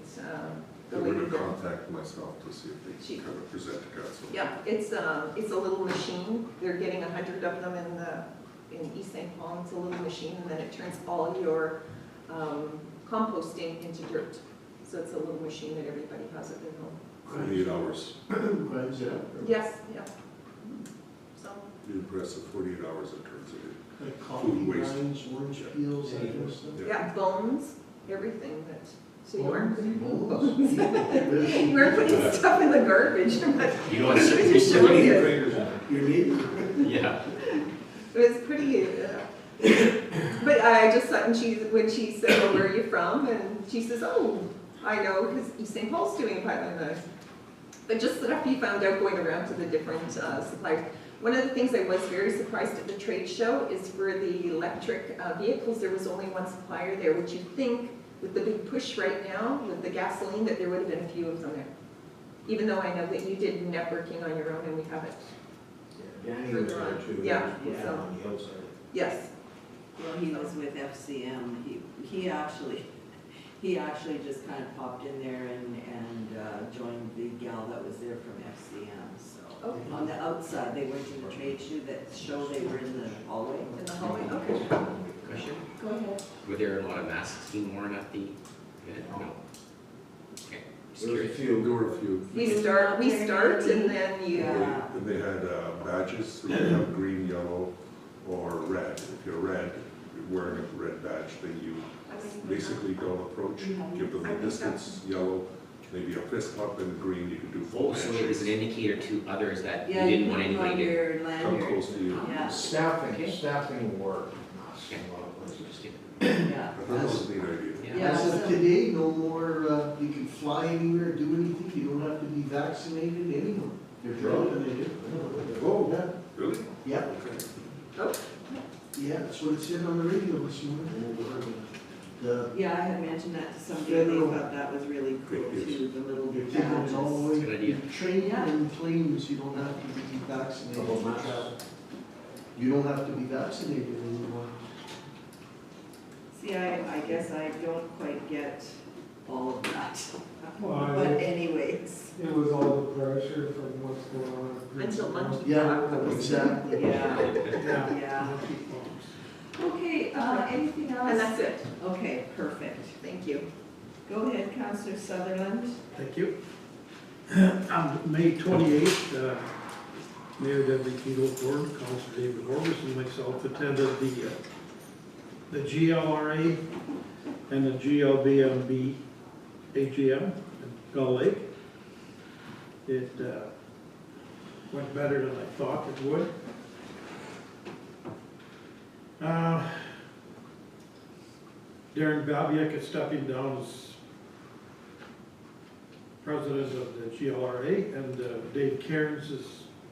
the I'm lady going to that, contact myself to see if they can kind of present to council. yeah, it's a little machine. They're getting 100 of them in East St. Paul. It's a little machine, and then it turns all your composting into dirt. So it's a little machine that everybody has at their home. 48 hours. Grinds it up. or Yes, yeah. So, Be impressive, 48 hours it turns it in. Like coffee Food waste. grinds, orange peels, that kind of stuff. yeah, bones, everything that. So you weren't putting Bones. you weren't putting stuff in the garbage, but You know, I it's, should show you. Your neighbor. yeah, It was pretty. But I just thought, and when she said, "Well, where are you from?" and she says, "Oh, I know, because East St. Paul's doing a pilot." But just stuff you found out going around to the different suppliers. One of the things I was very surprised at the trade show is for the electric vehicles, there was only one supplier there, which you'd think with the big push right now with the gasoline that there would have been a few of them there. Even though I know that you did networking on your own and we haven't. Danny was there too. Yeah, He was so- on the outside. Yes. Well, he was with FCM. He actually just kind of popped in there and joined the gal that was there from FCM. So Okay, On the outside, they weren't in the trade shoe that show they were in the hallway. in the hallway, okay. Question? Go ahead. Were there a lot of masks being worn at the event? No. Okay, just There was a curious. few. There were a few. We start and then you, Yeah. And they had badges, so you have green, yellow, or red. If you're red, you're wearing a red badge, then you basically don't approach, give them the distance, yellow, maybe a fist bump, and green, you can do full Oh, so it was an handshakes. indicator to others that you Yeah, didn't you want put them on anybody to. your Come lanyard. close to you. Yeah, Staffing wore masks in a lot of places. Interesting. yeah. I thought that was a neat idea. Yeah. Yeah, As of so- today, no more, you can fly anywhere, do anything, you don't have to be vaccinated anymore. They're drunk and they do. Oh, Yeah, really? yeah, Okay. yeah, that's what it said on the radio this morning. The, Yeah, I had mentioned that to somebody, and they Federal- thought that was really cool Yes. too, the little they're taking it all the badges. Good way, idea. training Yeah. in planes, you don't have to be vaccinated. Couple of masks. You don't have to be vaccinated anymore. See, I guess I don't quite get all of that. Well, But anyways, It was all the pressure from what's going on. Until lunch. Yeah, exactly. yeah, Yeah. yeah. Monkey farms. Okay, anything else? and that's it. Okay, perfect. Thank you. Go ahead, Counselor Sutherland. Thank you. On May 28th, Mayor Deputy Keto Ford, Councilor David Horbus, and myself attended the GLRA and the GLBMB AGM in Gull Lake. It went better than I thought it would. Darren Babiak is stepping down as president of the GLRA, and Dave Cairns is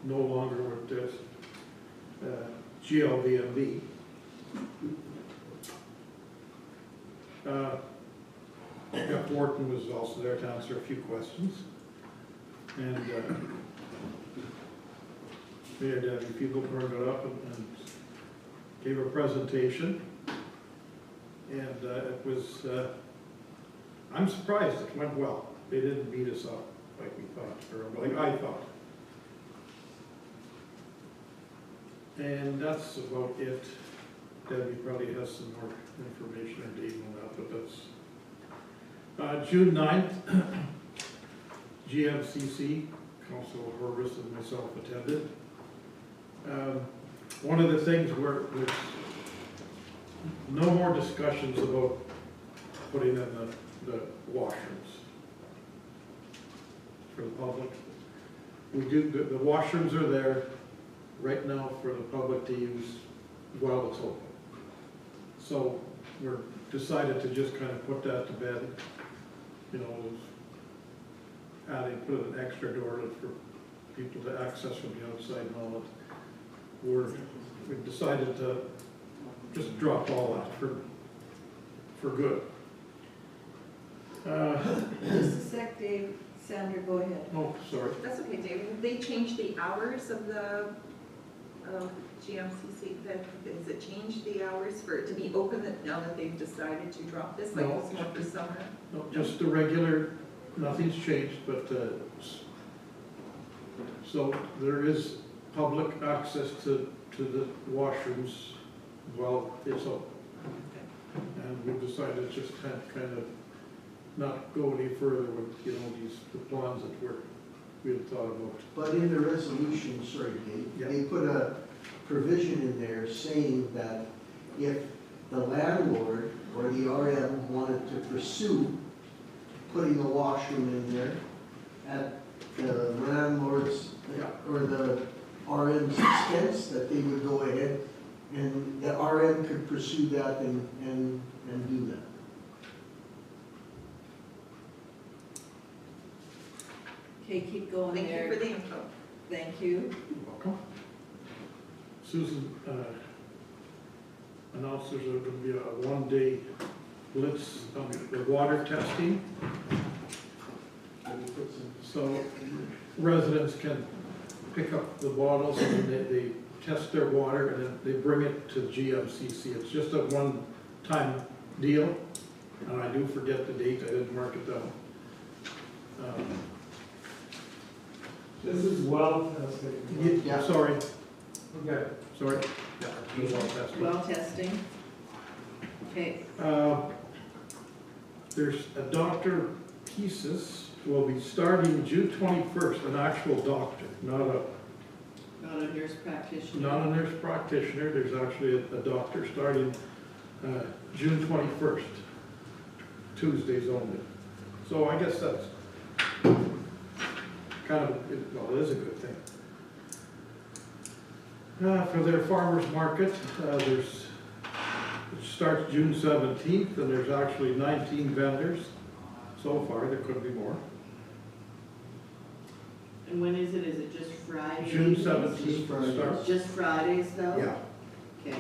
no longer with this GLBMB. Jeff Wharton was also there to answer a few questions. And Mayor Deputy Fugel got up and gave a presentation. And it was, I'm surprised it went well. They didn't beat us up like we thought, or like I thought. And that's about it. Debbie probably has some more information or Dave on that, but that's June 9th, GMCC, Councilor Horbus and myself attended. One of the things where there's no more discussions about putting in the washrooms for the public. We do, the washrooms are there right now for the public to use while it's open. So we're decided to just kind of put that to bed, you know, put an extra door for people to access from the outside and all that. We've decided to just drop all that for good. Just a sec, Dave. Sandra, go ahead. Oh, sorry. That's okay, David. They changed the hours of the GMCC, has it changed the hours for it to be open now that they've decided to drop this, like No. it's more for summer? No, just the regular, nothing's changed, but, so there is public access to the washrooms while it's open. And we've decided just kind of not go any further with, you know, the plans that we had thought about. But in the resolution, sorry, Dave, Yeah. they put a provision in there saying that if the landlord or the RM wanted to pursue putting a washroom in there at the landlord's or the RM's expense, that they would go ahead and the RM could pursue that and do that. Okay, keep going Thank you there. for the info. Thank you. You're welcome. Susan announced there's going to be a one-day blitz on the water testing. So residents can pick up the bottles and they test their water and then they bring it to GMCC. It's just a one-time deal. And I do forget the date, I didn't mark it down. This is well testing. Yeah. Sorry, Okay. sorry. Yeah, well tested. Well testing. Okay, There's a Dr. Pieces will be starting June 21st, an actual doctor, not not a nurse practitioner. a nurse practitioner. There's actually a doctor starting June 21st, Tuesdays only. So I guess that's kind of, well, it is a good thing. For their farmer's market, it starts June 17th, and there's actually 19 vendors so far. There could be more. And when is it? Is it just Fridays? June 17th Fridays. starts. Just Fridays though? Yeah. Okay.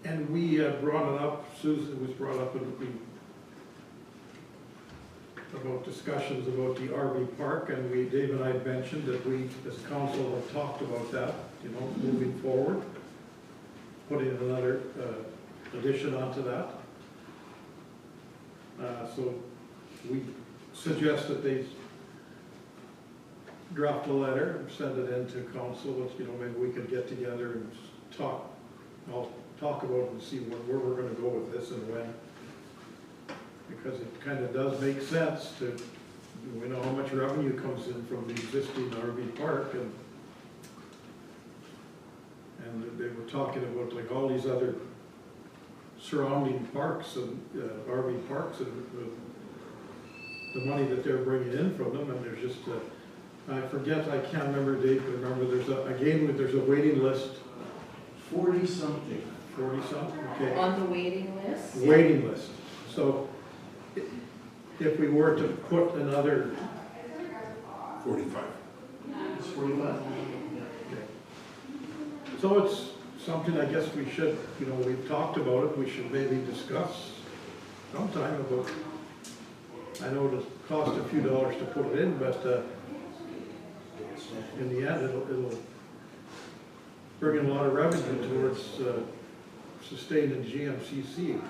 And we brought it up, Susan was brought up about discussions about the RV park, and Dave and I mentioned that we, as council, have talked about that, moving forward, putting another addition onto that. So we suggest that they draft a letter and send it in to council, maybe we could get together and talk. I'll talk about it and see where we're gonna go with this and when. Because it kind of does make sense to, we know how much revenue comes in from the existing RV park, and they were talking about like all these other surrounding parks and RV parks and the money that they're bringing in from them, and there's just I forget, I can't remember, Dave, but remember there's a waiting list, 40-something. 40-something, okay. On the waiting list? Waiting list. So if we were to put another, 45. It's 45. so it's something I guess we should, we've talked about it, we should maybe discuss sometime about, I know it'll cost a few dollars to put it in, but in the end, it'll bring in a lot of revenue towards sustaining GMCC,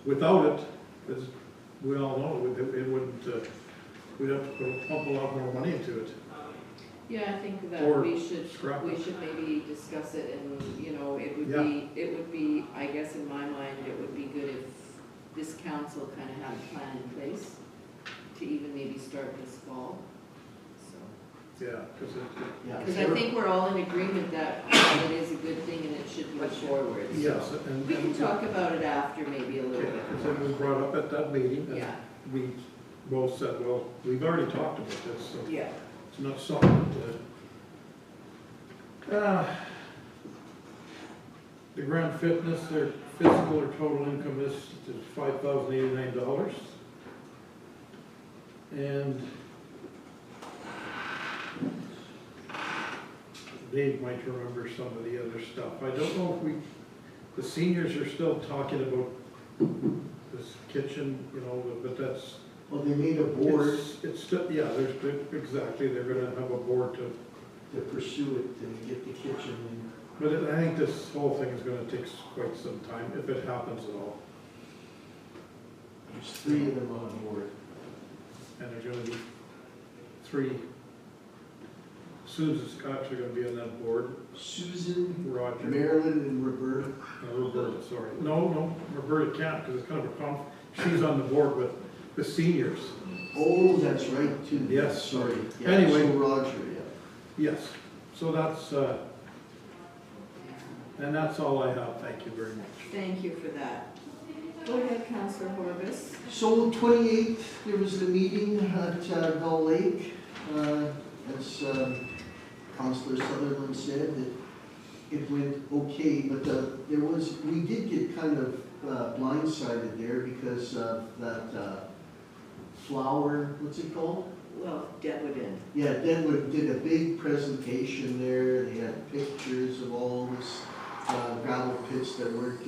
without it, as we all know, it wouldn't, we'd have to pump a lot more money into it. Yeah, I think that Or we should scrap it. maybe discuss it and, Yeah. it would be, I guess in my mind, it would be good if this council kind of had a plan in place to even maybe start this fall. So, Yeah, because Yeah. because I think we're all in agreement that it is a good thing and it should move forward. So yes, and. we can talk about it after maybe a little bit. Because it was brought up at that meeting, and Yeah, we both said, well, we've already talked about this, so yeah. it's not something that, the Grand Fitness, their physical or total income is $5,089. And Dave might remember some of the other stuff. I don't know if the seniors are still talking about this kitchen, but that's. Well, they made a board It's still, yeah, exactly, they're gonna have a board to, to pursue it and get the kitchen in. but I think this whole thing is gonna take quite some time, if it happens at all. There's 3 of them on board. And there's gonna be 3. Susan's actually gonna be on that board, Susan, Roger, Marilyn, and Roberta. Roberta, sorry. No, Roberta can't, because it's kind of a she's on the board with the seniors. Oh, that's right, too. Yes. Sorry. Yeah, Anyway. so Roger, yeah. Yes, so that's, and that's all I have, thank you very much. Thank you for that. Go ahead, Councillor Horbis. So 28th, there was the meeting at Gull Lake. As Councillor Sutherland said, that it went okay, but we did get kind of blindsided there because of that flower, what's it called? Well, Deadwood Inn. Yeah, Deadwood did a big presentation there. They had pictures of all this gravel pits that weren't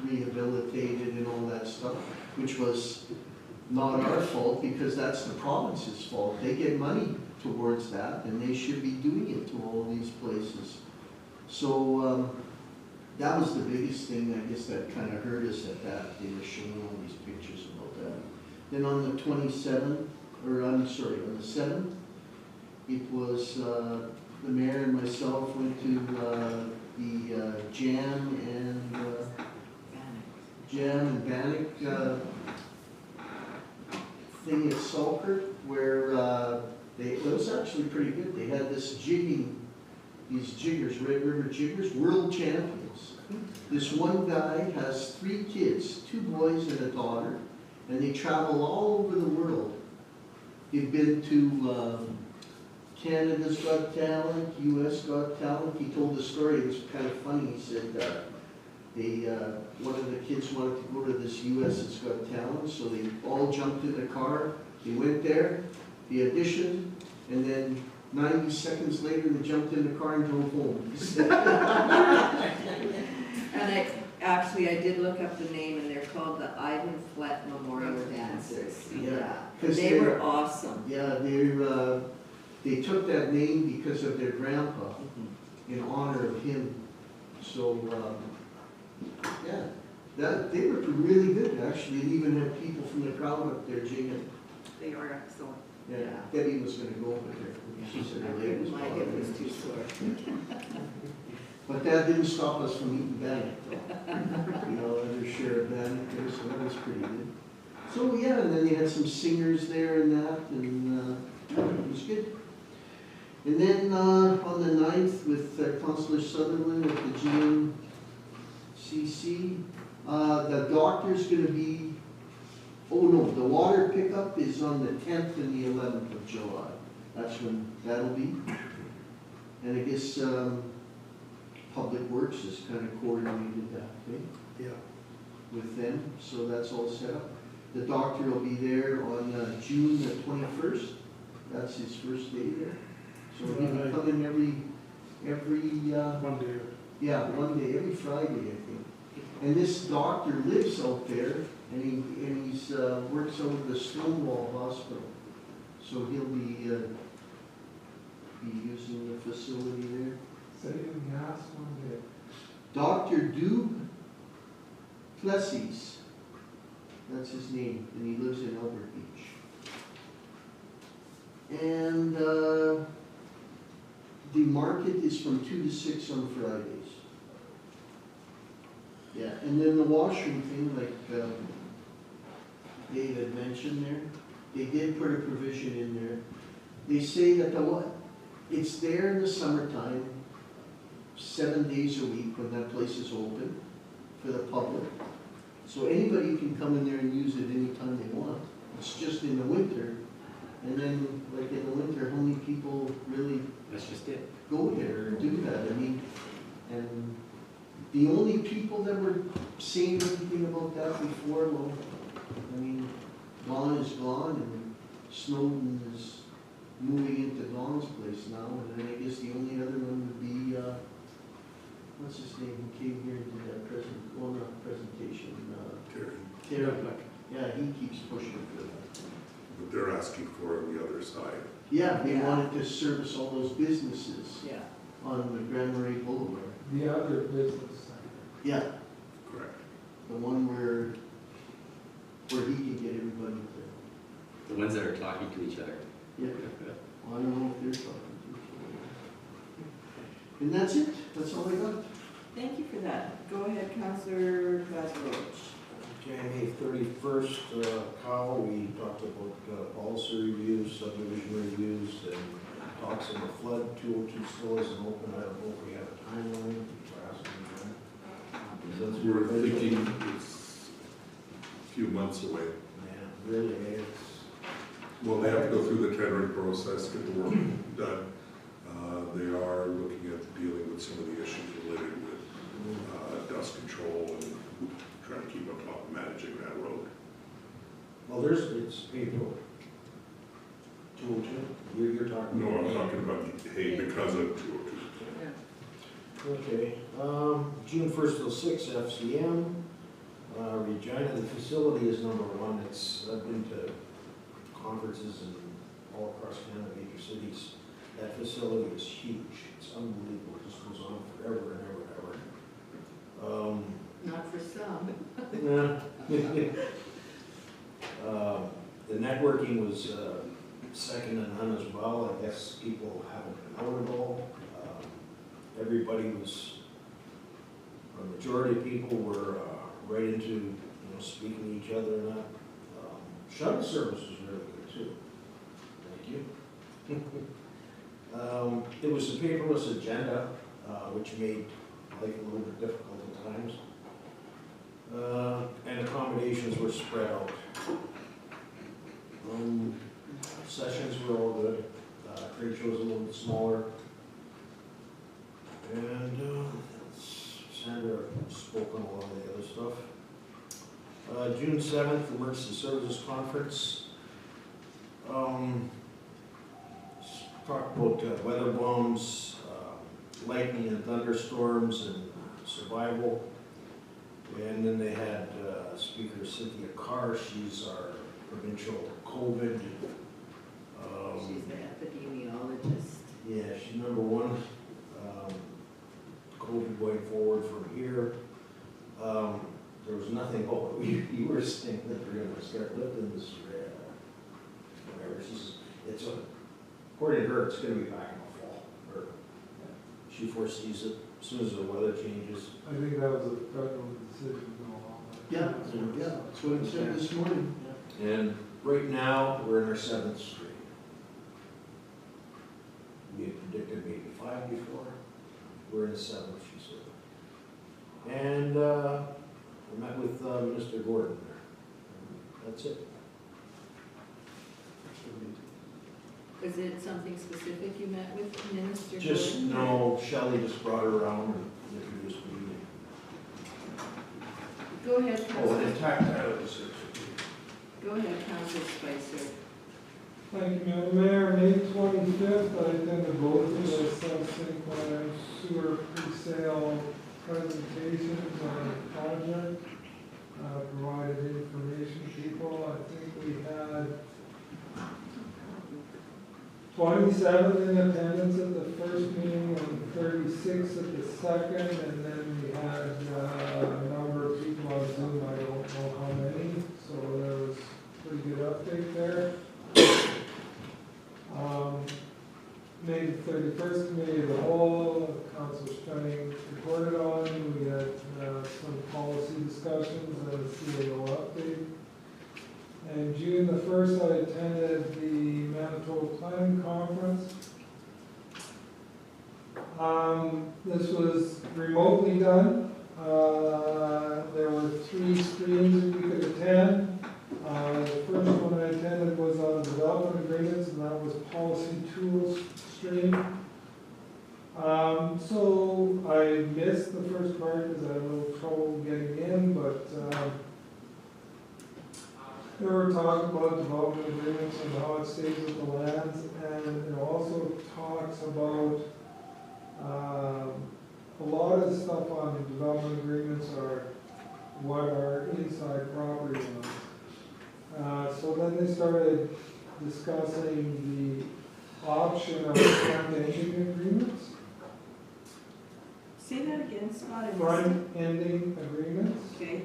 rehabilitated and all that stuff, which was not our fault because that's the province's fault. They get money towards that and they should be doing it to all these places. So that was the biggest thing, I guess, that kind of hurt us at that. They were showing all these pictures about that. Then on the 27th, or I'm sorry, on the 7th, it was, the mayor and myself went to the Jam and Bannock thing at Salford, where it was actually pretty good. They had this these jiggers, Red River Jiggers, world champions. This one guy has 3 kids, 2 boys and a daughter, and they travel all over the world. They've been to Canada's Got Talent, US Got Talent. He told the story, it was kind of funny. He said one of the kids wanted to go to this US's Got Talent, so they all jumped in the car. They went there, they auditioned, and then 90 seconds later, they jumped in the car and drove home. And I did look up the name, and they're called the Ivan Flett Memorial Dancers. Yeah. They were awesome. Yeah, they took that name because of their grandpa, in honor of him. So, yeah, they were really good, actually. They even had people from the crowd up there jigging. They are excellent. Yeah, Debbie was gonna go over there. She said her leg was My hip was bothering too her. sore. But that didn't stop us from eating bannock, though. You know, their share of bannock there, so that was pretty good. So, yeah, and then they had some singers there and that, and it was good. And then on the 9th with Councillor Sutherland at the GMCC, the doctor's gonna be, oh no, the water pickup is on the 10th and the 11th of July. That's when that'll be. And I guess Public Works has kind of coordinated that thing with them, so that's all set up. The doctor will be there on June the 21st. That's his first day there. So he'll be coming every One day. yeah, one day, every Friday, I think. And this doctor lives out there, and he's works out of the Stonewall Hospital. So he'll be using the facility there. Saving gas one day. Dr. Duplessis, that's his name, and he lives in Albert Beach. And the market is from 2 to 6 on Fridays. Yeah, and then the washroom thing, like Dave had mentioned there, they did put a provision in there. They say that it's there in the summertime, 7 days a week when that place is open for the public. So anybody can come in there and use it anytime they want. It's just in the winter. And then, like in the winter, how many people really That's just it. go there and do that? I mean, and the only people that were saying anything about that before, well, I mean, Dawn is gone and Snowden is moving into Dawn's place now. And then I guess the only other one would be, what's his name, who came here and did that presentation? Terry. Yeah, he keeps pushing for that. But they're asking for on the other side. Yeah, they Yeah. wanted to service all those businesses Yeah. on the Grand Marais Boulevard. The other business center. Yeah, Correct. the one where he can get everybody to, The ones that are talking to each other. yeah, well, I don't know if they're talking to each other. And that's it, that's all I got. Thank you for that. Go ahead, Councillor Vazorovich. Okay, May 31st, Kyle, we talked about policy reviews, subdivision reviews, and talks on the flood. 202 still isn't open. I don't know if we have a timeline. We're thinking it's a few months away. Man, really, it's, Well, they have to go through the tendering process, get the work done. They are looking at dealing with some of the issues related with dust control and trying to keep on top of managing that road. well, it's April. 202? You're talking. No, I'm talking about hay because of 202. Okay, June 1st till 6th, FCM. Regina, the facility is number 1. I've been to conferences in all across Canada, major cities. That facility is huge. It's unbelievable. It just goes on forever and ever and ever. Not for some. The networking was second to none as well. I guess people haven't been out at all. Everybody was, a majority of people were right into, speaking to each other and that. Shuttle service was really good too. Thank you. It was a paperless agenda, which made life a little bit difficult at times. And accommodations were spread out. Sessions were all good. Trade shows a little bit smaller. And Sandra spoke on a lot of the other stuff. June 7th, Emergency Services Conference. Talked about weather bombs, lightning and thunderstorms and survival. And then they had Speaker Cynthia Carr. She's our provincial COVID. She's the epidemiologist. Yeah, she's number one. COVID going forward from here. There was nothing, you were saying that we're gonna start lifting this, whatever, according to her, it's gonna be back in the fall, or she foresees it as soon as the weather changes. I think that was a federal decision going on. Yeah, that's what it said this morning. And right now, we're in our 7th street. We had predicted maybe 5 before. We're in the 7th, she said. And I met with Minister Gordon there. That's it. Was it something specific you met with Minister Just, Gordon? no, Shelley just brought her around and introduced me. Go ahead, Oh, Councilor. and tactile research. Go ahead, Councilor Spicer. Thank you, Madam Mayor. May 25th, I attended both of the South St. Sewer pre-sale presentations on the project. Provided information to people. I think we had 27 in attendance at the first meeting and 36 at the second, and then we had a number of people on Zoom, I don't know how many, so there was a pretty good update there. May 31st, Committee of the Whole, Council Stunning reported on, we had some policy discussions and a CAO update. And June the 1st, I attended the Manitoba Planning Conference. This was remotely done. There were 3 streams that we could attend. The first one I attended was on development agreements, and that was policy tools stream. So I missed the first part because I had a little trouble getting in, but they were talking about development agreements and how it stays with the lands, and it also talks about a lot of the stuff on the development agreements are what are inside property lines. So then they started discussing the option of front-ending agreements. Say that again, Scott. I missed it. Front-ending agreements. Okay.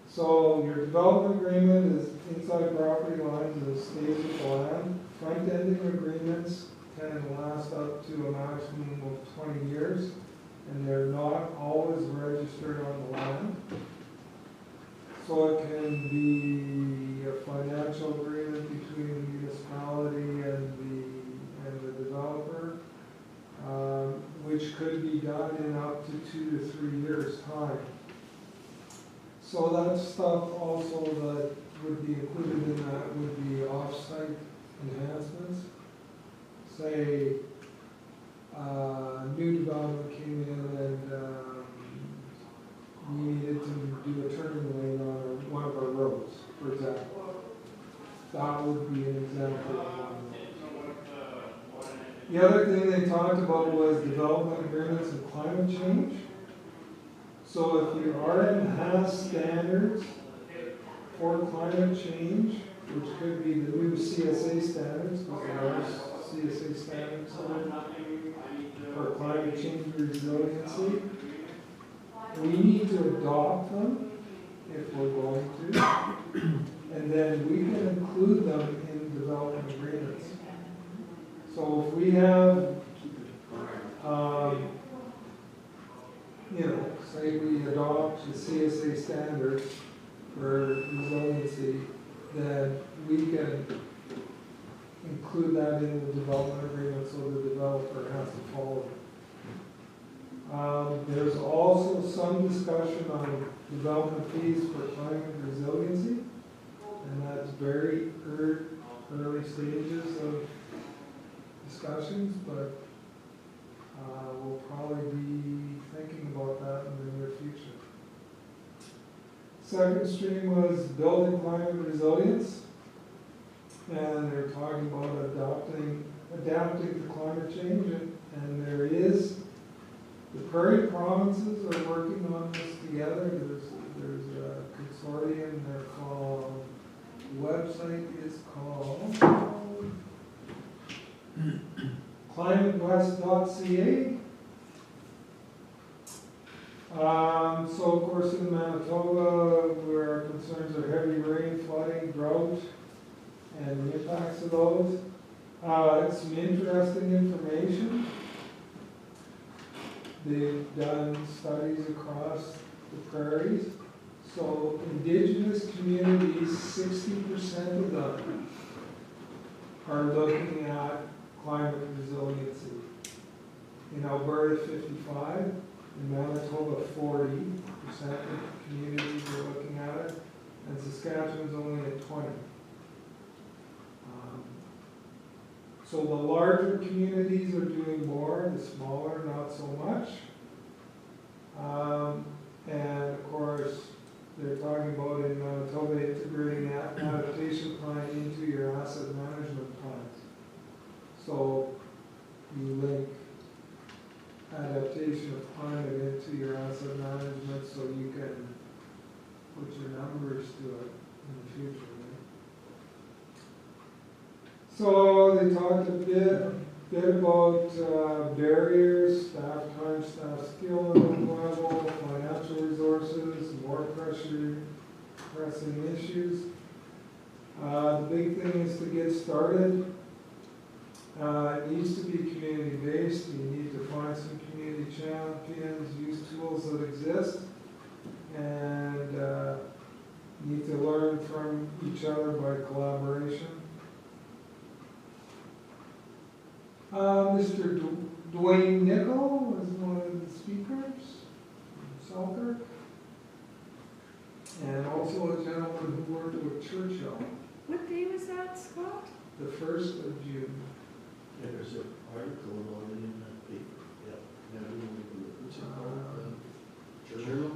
So your development agreement is inside property lines and it stays with the land. Front-ending agreements can last up to a maximum of 20 years, and they're not always registered on the land. So it can be a financial agreement between the municipality and the developer, which could be done in up to 2 to 3 years' time. So that stuff also that would be included in that would be off-site enhancements. Say, new development came in and we needed to do a turning lane on one of our roads, for example. That would be an example of one of those. The other thing they talked about was development agreements and climate change. So if your RM has standards for climate change, which could be the new CSA standards, because there are CSA standards for climate change resiliency, we need to adopt them if we're going to, and then we can include them in development agreements. So if we have, say we adopt the CSA standards for resiliency, then we can include that in the development agreement so the developer has to follow it. There's also some discussion on development fees for climate resiliency, and that's very early stages of discussions, but we'll probably be thinking about that in the near future. Second stream was building climate resilience, and they're talking about adapting to climate change, and there is, the prairie provinces are working on this together. There's a consortium, they're called, the website is called climatewest.ca. So of course in Manitoba, where our concerns are heavy rain, flooding, drought, and the impacts of those. It's some interesting information. They've done studies across the prairies. So indigenous communities, 60% of them are looking at climate resiliency. In Alberta, 55%. In Manitoba, 40% of communities are looking at it, and Saskatchewan's only at 20%. So the larger communities are doing more, the smaller not so much. And of course, they're talking about in Manitoba integrating that adaptation plan into your asset management plans. So you link adaptation of climate into your asset management so you can put your numbers to it in the future. So they talked a bit about barriers, staff time, staff skill level, financial resources, more pressing issues. The big thing is to get started. It needs to be community-based. You need to find some community champions, use tools that exist, and need to learn from each other by collaboration. Mr. Dwayne Nickel was one of the speakers from Selkirk, and also a gentleman who worked with Churchill. What day was that, Scott? The 1st of June. Yeah, there's an article on it in that paper, yeah. What's it called? Journal?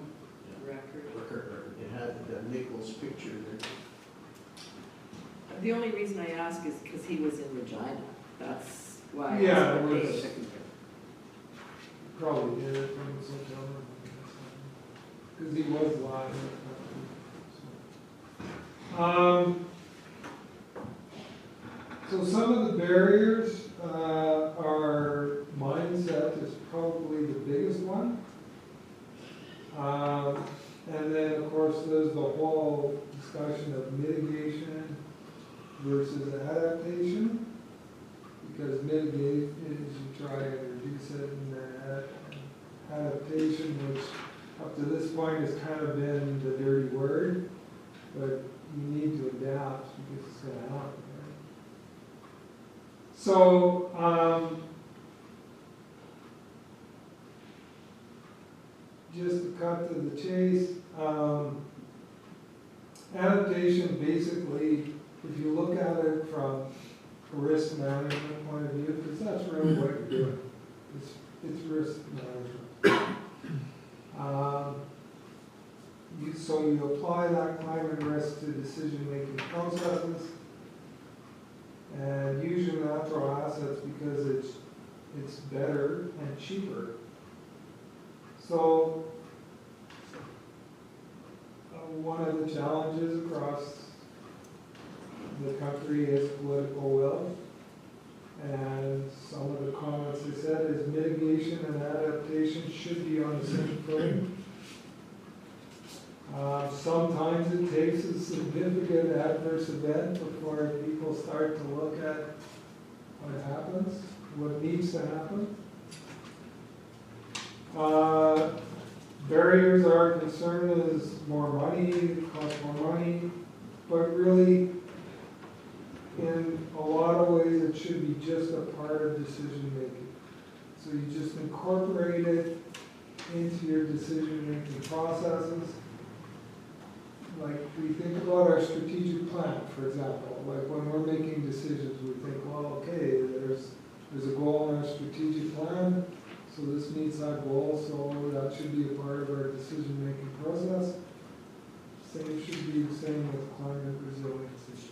Yeah. Record. It had Nichols' picture there. The only reason I ask is because he was in Regina. That's why. I Yeah, asked it what was- day. Probably did it from September. Because he was live. So some of the barriers are mindset is probably the biggest one. And then of course there's the whole discussion of mitigation versus adaptation. Because mitigate is you try and reduce it, and then adaptation, which up to this point has kind of been the dirty word, but you need to adapt because it's going to happen. Right? So, just to cut to the chase, adaptation basically, if you look at it from a risk management point of view, because that's really what you're doing. It's risk management. So you apply that climate risk to decision-making processes and use your natural assets because it's better and cheaper. So one of the challenges across the country is political will. And some of the comments they said is mitigation and adaptation should be on the same footing. Sometimes it takes a significant adverse event before people start to look at what happens, what needs to happen. Barriers our concern is more money, it costs more money, but really, in a lot of ways, it should be just a part of decision making. So you just incorporate it into your decision-making processes. Like, we think about our strategic plan, for example, like when we're making decisions, we think, well, okay, there's a goal in our strategic plan, so this meets that goal, so that should be a part of our decision-making process. Same should be the same with climate resiliency.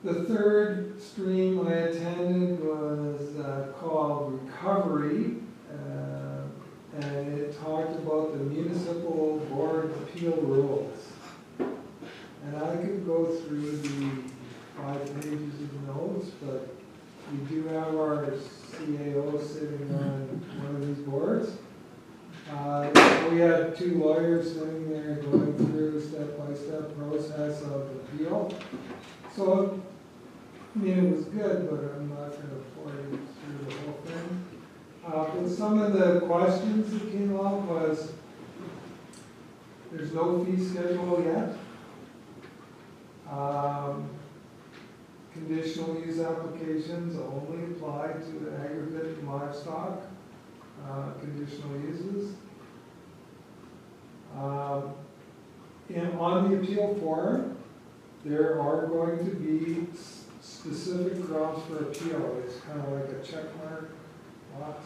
The third stream I attended was called Recovery, and it talked about the municipal board appeal rules. And I could go through the 5 pages of notes, but we do have our CAO sitting on one of these boards. We had 2 lawyers sitting there going through the step-by-step process of appeal. So, I mean, it was good, but I'm not going to pour you through the whole thing. But some of the questions that came up was, there's no fee schedule yet. Conditional use applications only apply to aggregate and livestock conditional uses. And on the appeal form, there are going to be specific grounds for appeal. It's kind of like a check mark box.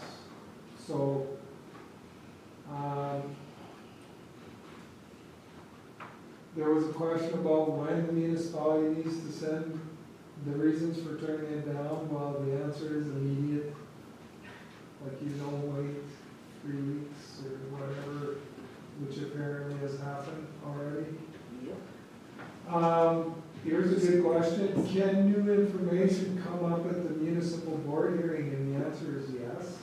So, there was a question about when the municipality needs to send the reasons for turning it down. Well, the answer is immediate. Like, you don't wait 3 weeks or whatever, which apparently has happened already. Yep. Here's a good question. Can new information come up at the municipal board hearing? And the answer is yes.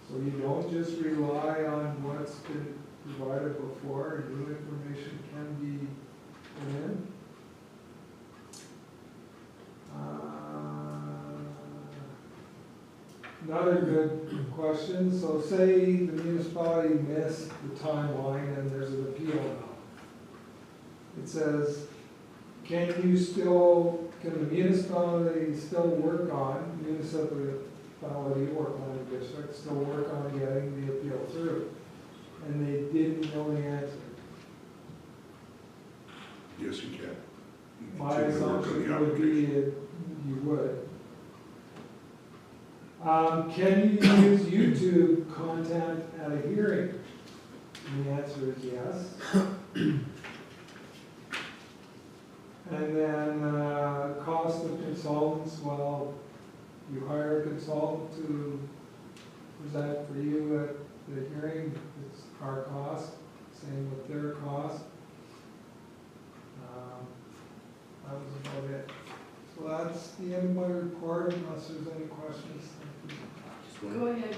So you don't just rely on what's been provided before. New information can be put in. Another good question. So say the municipality missed the timeline and there's an appeal now. It says, can the municipality still work on, municipality or planning district, still work on getting the appeal through? And they didn't know the answer. Yes, you can. You My continue to work on assumption the would be application. you would. Can you use YouTube content at a hearing? And the answer is yes. And then cost of consultants, well, you hire a consultant to present for you at the hearing, it's our cost, same with their cost. That was about it. So that's the end of my report, unless there's any questions. Just one. Go ahead.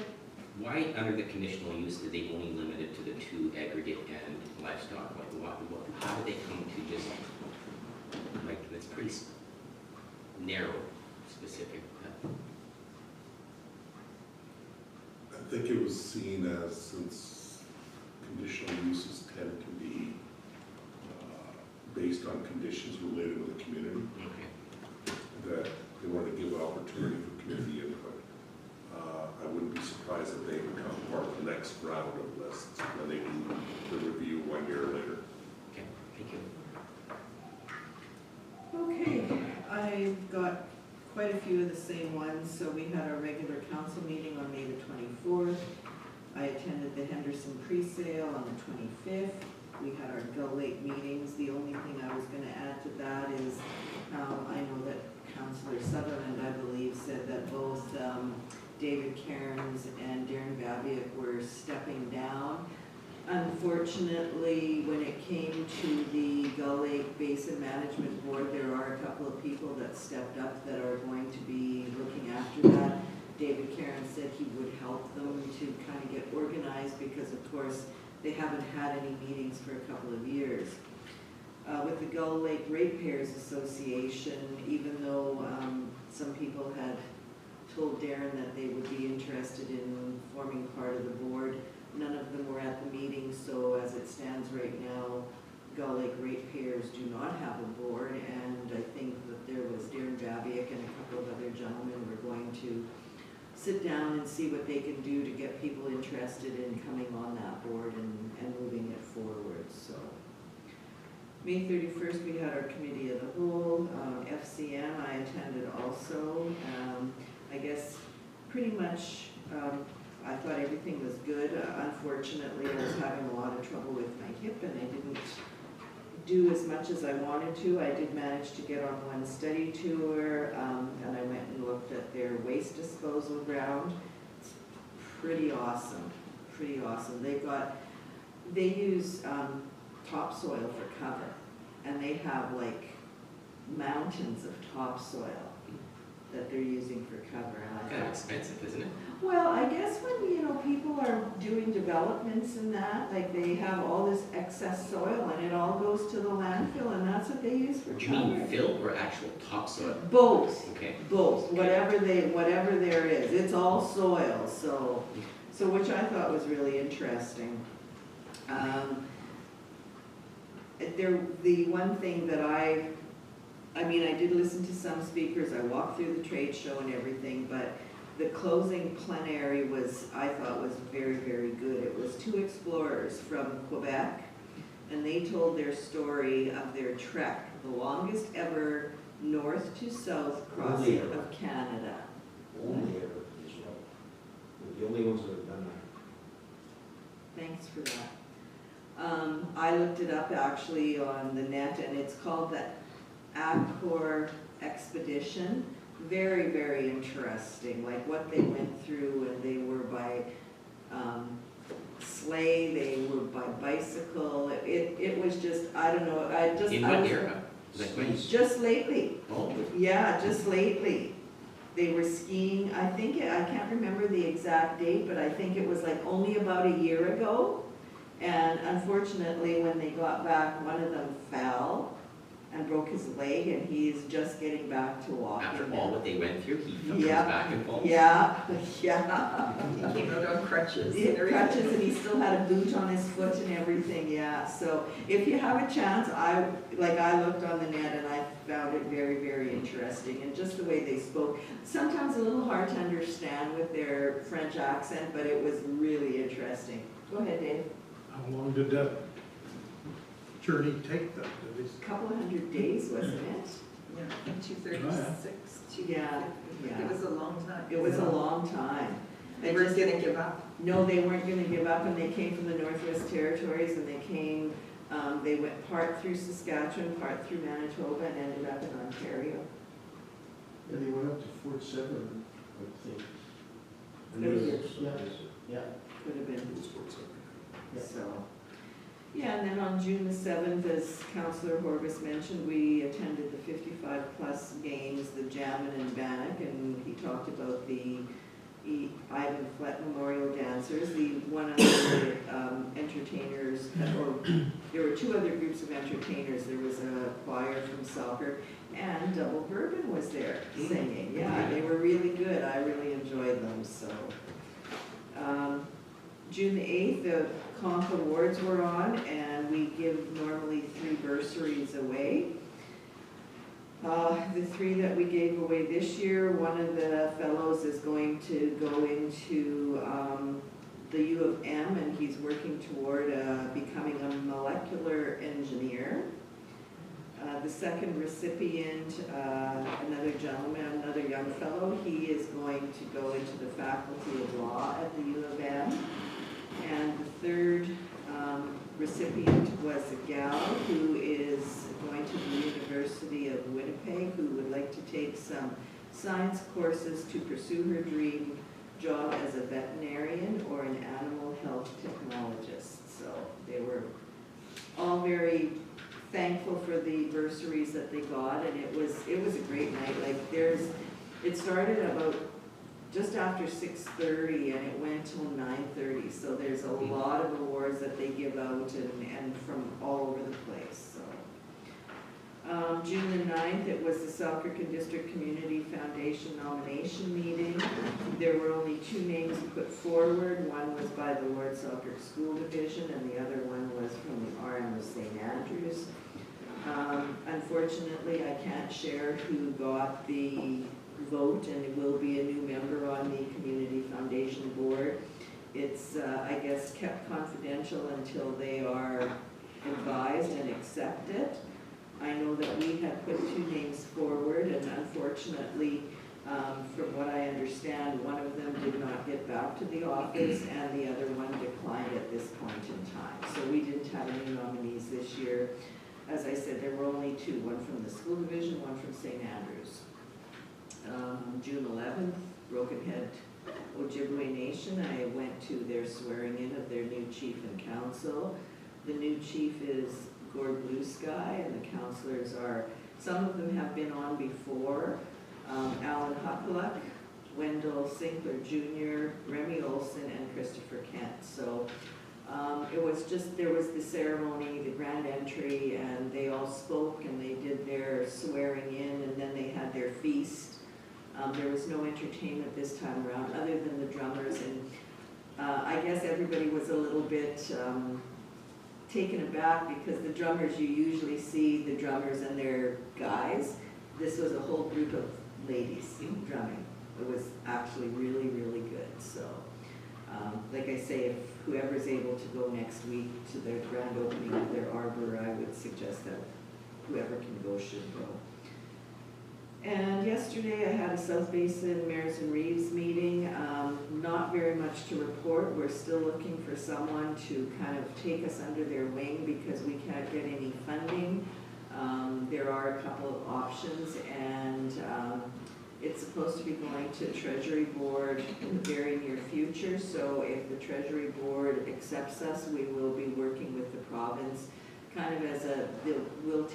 Why, under the conditional use, did they only limit it to the 2 aggregate and livestock? Like, how did they come to just, like, that's pretty narrow, specific? I think it was seen as, since conditional uses tend to be based on conditions related to the community, Okay. that they want to give opportunity for community input. I wouldn't be surprised if they become part of the next round of lists when they do the review 1 year later. Okay, thank you. Okay, I've got quite a few of the same ones. So we had our regular council meeting on May the 24th. I attended the Henderson pre-sale on the 25th. We had our Gull Lake meetings. The only thing I was going to add to that is I know that Councillor Sutherland, I believe, said that both David Cairns and Darren Babiak were stepping down. Unfortunately, when it came to the Gull Lake Basin Management Board, there are a couple of people that stepped up that are going to be looking after that. David Karen said he would help them to kind of get organized because of course they haven't had any meetings for a couple of years. With the Gull Lake Ratepayers Association, even though some people had told Darren that they would be interested in forming part of the board, none of them were at the meeting, so as it stands right now, Gull Lake Ratepayers do not have a board, and I think that there was Darren Babiak and a couple of other gentlemen were going to sit down and see what they can do to get people interested in coming on that board and moving it forward, so. May 31st, we had our committee of the whole, FCM, I attended also. I guess pretty much, I thought everything was good. Unfortunately, I was having a lot of trouble with my hip and I didn't do as much as I wanted to. I did manage to get on one study tour, and I went and looked at their waste disposal ground. It's pretty awesome, pretty awesome. They use topsoil for cover, and they have like mountains of topsoil that they're using for cover. And I Kind of thought, expensive, isn't it? well, I guess when, you know, people are doing developments and that, like they have all this excess soil and it all goes to the landfill and that's what they use for Do you mean cover. fill or actual topsoil? Both, Okay. both, whatever there is, it's all soil, so which I thought was really interesting. The one thing that I did listen to some speakers, I walked through the trade show and everything, but the closing plenary I thought was very, very good. It was two explorers from Quebec, and they told their story of their trek, the longest ever north to south crossing Only ever. of Canada. Only ever as well. We're the only ones that have done that. Thanks for that. I looked it up actually on the net, and it's called the Accor Expedition. Very, very interesting, like what they went through, and they were by sleigh, they were by bicycle. It was just, I don't know, In what era? Like when? just lately. Oh, Yeah, just lately. They were skiing, I can't remember the exact date, but I think it was like only about a year ago. And unfortunately, when they got back, one of them fell and broke his leg, and he's just getting back to walking. after all what they went through, he comes Yeah. back and falls? Yeah. He came out on crutches. He had crutches and he still had a boot on his foot and everything, yeah. So if you have a chance, I looked on the net and I found it very, very interesting. And just the way they spoke, sometimes a little hard to understand with their French accent, but it was really interesting. Go ahead, Dave. How long did that journey take them? Did A couple of 100 days, wasn't it? Yeah, 236, Yeah, It yeah. was a long time. It was a long time. They were gonna give up. No, they weren't gonna give up, and they came from the Northwest Territories, and they went part through Saskatchewan, part through Manitoba, and ended up in Ontario. Yeah, they went up to Fort Severn, I think. Yeah. Could have been. It was for a second. Yeah. So, yeah, and then on June the 7th, as Councillor Horvis mentioned, we attended the 55-plus games, the Jammin and Bannock, and he talked about the Ivan Flett Memorial Dancers. One of the entertainers, or there were two other groups of entertainers. There was a choir from soccer, and Double Bourbon was there singing. Yeah, they were really good. I really enjoyed them, so. June the 8th, the Conch Awards were on, and we give normally 3 bursaries away. The 3 that we gave away this year, one of the fellows is going to go into the U of M, and he's working toward becoming a molecular engineer. The second recipient, another gentleman, another young fellow, he is going to go into the Faculty of Law at the U of M. And the third recipient was a gal who is going to the University of Winnipeg, who would like to take some science courses to pursue her dream job as a veterinarian or an animal health technologist. So they were all very thankful for the bursaries that they got, and it was a great night. Like it started about just after 6:30 and it went till 9:30. So there's a lot of awards that they give out and from all over the place, so. June the 9th, it was the Selkirk District Community Foundation nomination meeting. There were only 2 names put forward. One was by the Lord Selkirk School Division and the other one was from the RM of St. Andrews. Unfortunately, I can't share who got the vote, and it will be a new member on the Community Foundation Board. It's, I guess, kept confidential until they are advised and accept it. I know that we had put 2 names forward, and unfortunately, from what I understand, one of them did not get back to the office, and the other one declined at this point in time. So we didn't have any nominees this year. As I said, there were only 2, one from the school division, one from St. Andrews. June 11th, Broken Head Ojibwe Nation, I went to their swearing in of their new chief and council. The new chief is Gord Blue Sky, and the councilors are, some of them have been on before, Alan Huckluck, Wendell Sinkler Jr., Remy Olson, and Christopher Kent. So it was just, there was the ceremony, the grand entry, and they all spoke and they did their swearing in, and then they had their feast. There was no entertainment this time around other than the drummers, and I guess everybody was a little bit taken aback because the drummers, you usually see the drummers and their guys. This was a whole group of ladies drumming. It was actually really, really good. So, like I say, if whoever's able to go next week to their grand opening of their arbor, I would suggest that whoever can go should go. And yesterday I had a South Basin Mayors and Reeves meeting. Not very much to report. We're still looking for someone to kind of take us under their wing because we can't get any funding. There are a couple of options, and it's supposed to be going to Treasury Board in the very near future. So if the Treasury Board accepts us, we will be working with the province kind of as a, they'll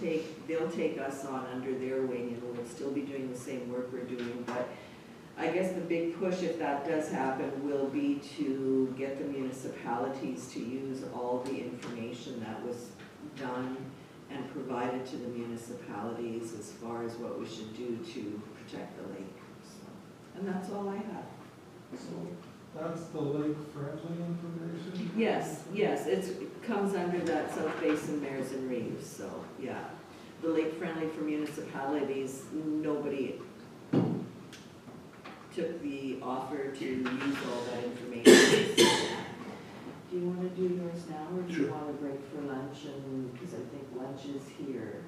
take us on under their wing, and we'll still be doing the same work we're doing. But I guess the big push, if that does happen, will be to get the municipalities to use all the information that was done and provided to the municipalities as far as what we should do to protect the lake. So, and that's all I have. So that's the lake-friendly information? Yes, yes, it comes under that South Basin Mayors and Reeves, so, yeah. The lake-friendly for municipalities, nobody took the offer to use all that information. Do you want to do yours now, or do you Sure. want to break for lunch? And because I think lunch is here.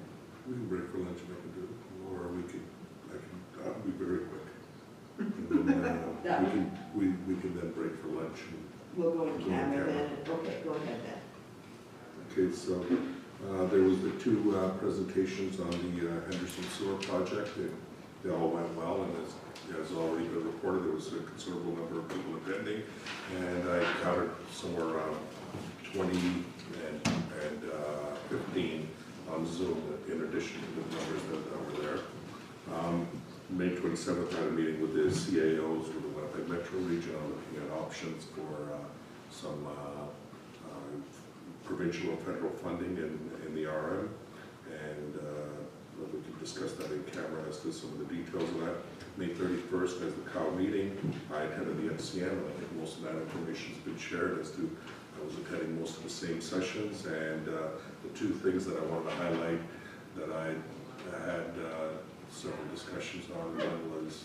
We can break for lunch if I can do it, or I'll be very quick. And then we can then break for lunch. We'll go in Go in camera camera. then. Okay, go ahead then. Okay, so there was the 2 presentations on the Henderson Sewer project. They all went well, and as already been reported, there was a considerable number of people attending, and I counted somewhere around 20 and 15 on Zoom in addition to the numbers that were there. May 27th, I had a meeting with the CAOs with the Winnipeg Metro region on looking at options for some provincial and federal funding in the RM, and we can discuss that in camera as to some of the details of that. May 31st, as the COW meeting, I attended the NCM, and I think most of that information has been shared as to, I was attending most of the same sessions, and the 2 things that I wanted to highlight that I had several discussions on. One was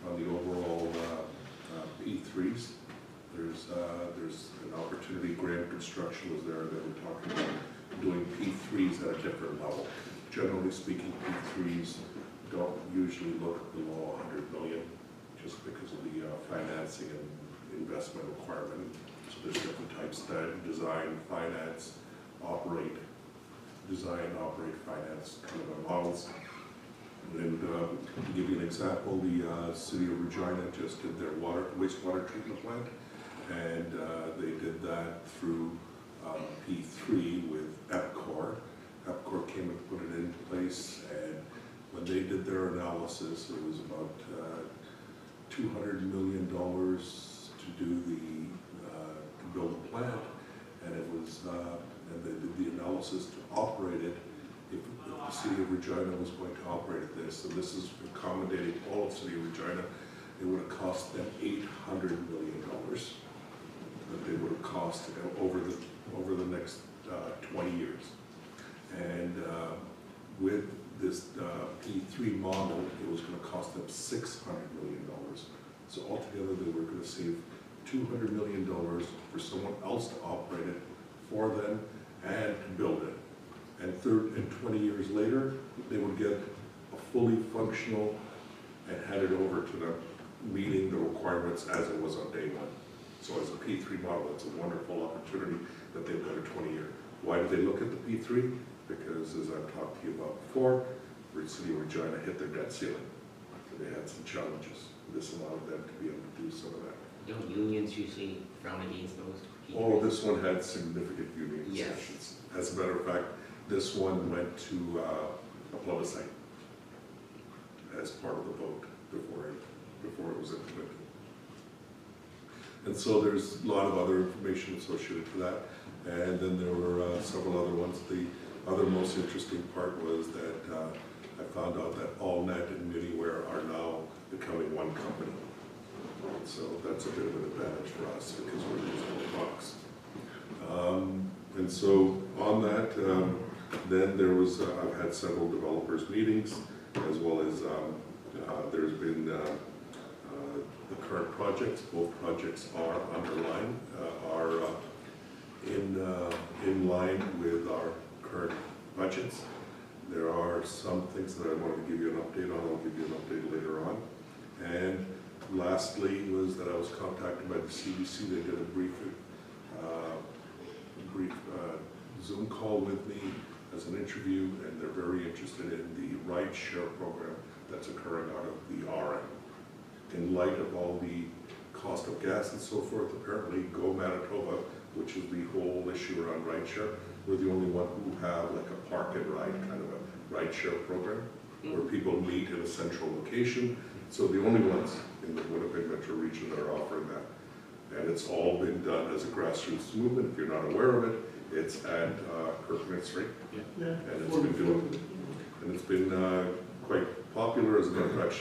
on the overall P3s. There's an opportunity, Graham Construction was there, they were talking about doing P3s at a different level. Generally speaking, P3s don't usually look below 100 million just because of the financing and investment requirement. So there's different types that design, finance, operate, finance kind of models. And to give you an example, the city of Regina just did their wastewater treatment plant, and they did that through P3 with EPCOR. EPCOR came and put it in place, and when they did their analysis, it was about $200 million to do to build a plant, and it was, and they did the analysis to operate it, if the city of Regina was going to operate this, and this is accommodating all of city of Regina, it would have cost them $800 million that they would have cost over the next 20 years. And with this P3 model, it was going to cost them $600 million. So altogether, they were going to save $200 million for someone else to operate it for them and to build it. And 20 years later, they would get a fully functional and hand it over to them, meeting the requirements as it was on day one. So as a P3 model, it's a wonderful opportunity that they've got a 20-year. Why did they look at the P3? Because as I've talked to you about before, the city of Regina hit their debt ceiling. So they had some challenges. This allowed them to be able to do some of that. Don't unions usually frown against those? Oh, this one had significant union Yes. discussions. As a matter of fact, this one went to a plebiscite as part of the vote before it was implemented. And so there's a lot of other information associated to that. And then there were several other ones. The other most interesting part was that I found out that AllNet and Miniware are now becoming one company. So that's a bit of an advantage for us because we're using the products. And so on that, then there was, I've had several developers meetings, as well as there's been the current projects. Both projects are underlined, are in line with our current budgets. There are some things that I wanted to give you an update on. I'll give you an update later on. And lastly was that I was contacted by the CBC. They did a brief Zoom call with me as an interview, and they're very interested in the ride share program that's occurring out of the RM. In light of all the cost of gas and so forth, apparently Go Manitoba, which is the whole issue around ride share, we're the only one who have like a park and ride kind of a ride share program where people meet in a central location. So the only ones in the Winnipeg Metro region that are offering that. And it's all been done as a grassroots movement. If you're not aware of it, it's at Kirkland Street. Yeah. And it's been quite popular. As a matter of fact,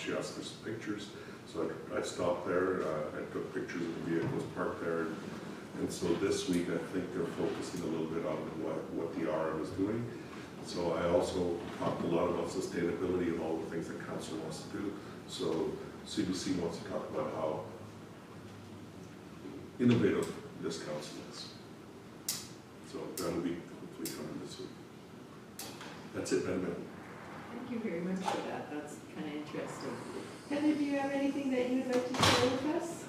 she asked for some pictures. So I stopped there, I took pictures of the vehicles parked there. And so this week, I think they're focusing a little bit on what the RM is doing. So I also talked a lot about sustainability and all the things that council wants to do. So CBC wants to talk about how innovative this council is. So that'll be hopefully coming this week. That's it, Madam Mayor. Thank you very much for that. That's kind of interesting. Heather, do you have anything that you'd like to share with us?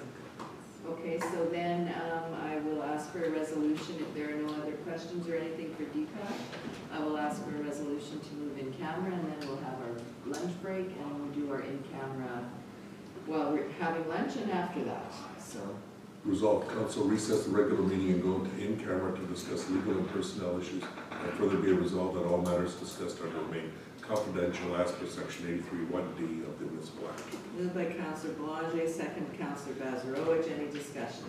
Okay, so then I will ask for a resolution if there are no other questions or anything for DPAC. I will ask for a resolution to move in camera, and then we'll have our lunch break, and we'll do our in-camera while we're having lunch and after that, so. Resolved, council recess the regular meeting and go into in-camera to discuss legal and personnel issues, and further be resolved that all matters discussed are to remain confidential as per section 83(1)D of the municipal act. Moved by Councillor Boulanger, second Councillor Bazarowicz. Any discussion?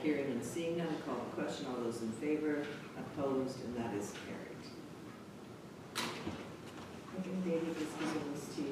Hearing and seeing none, call the question. All those in favor, opposed, and that is carried. I think David is giving this to you.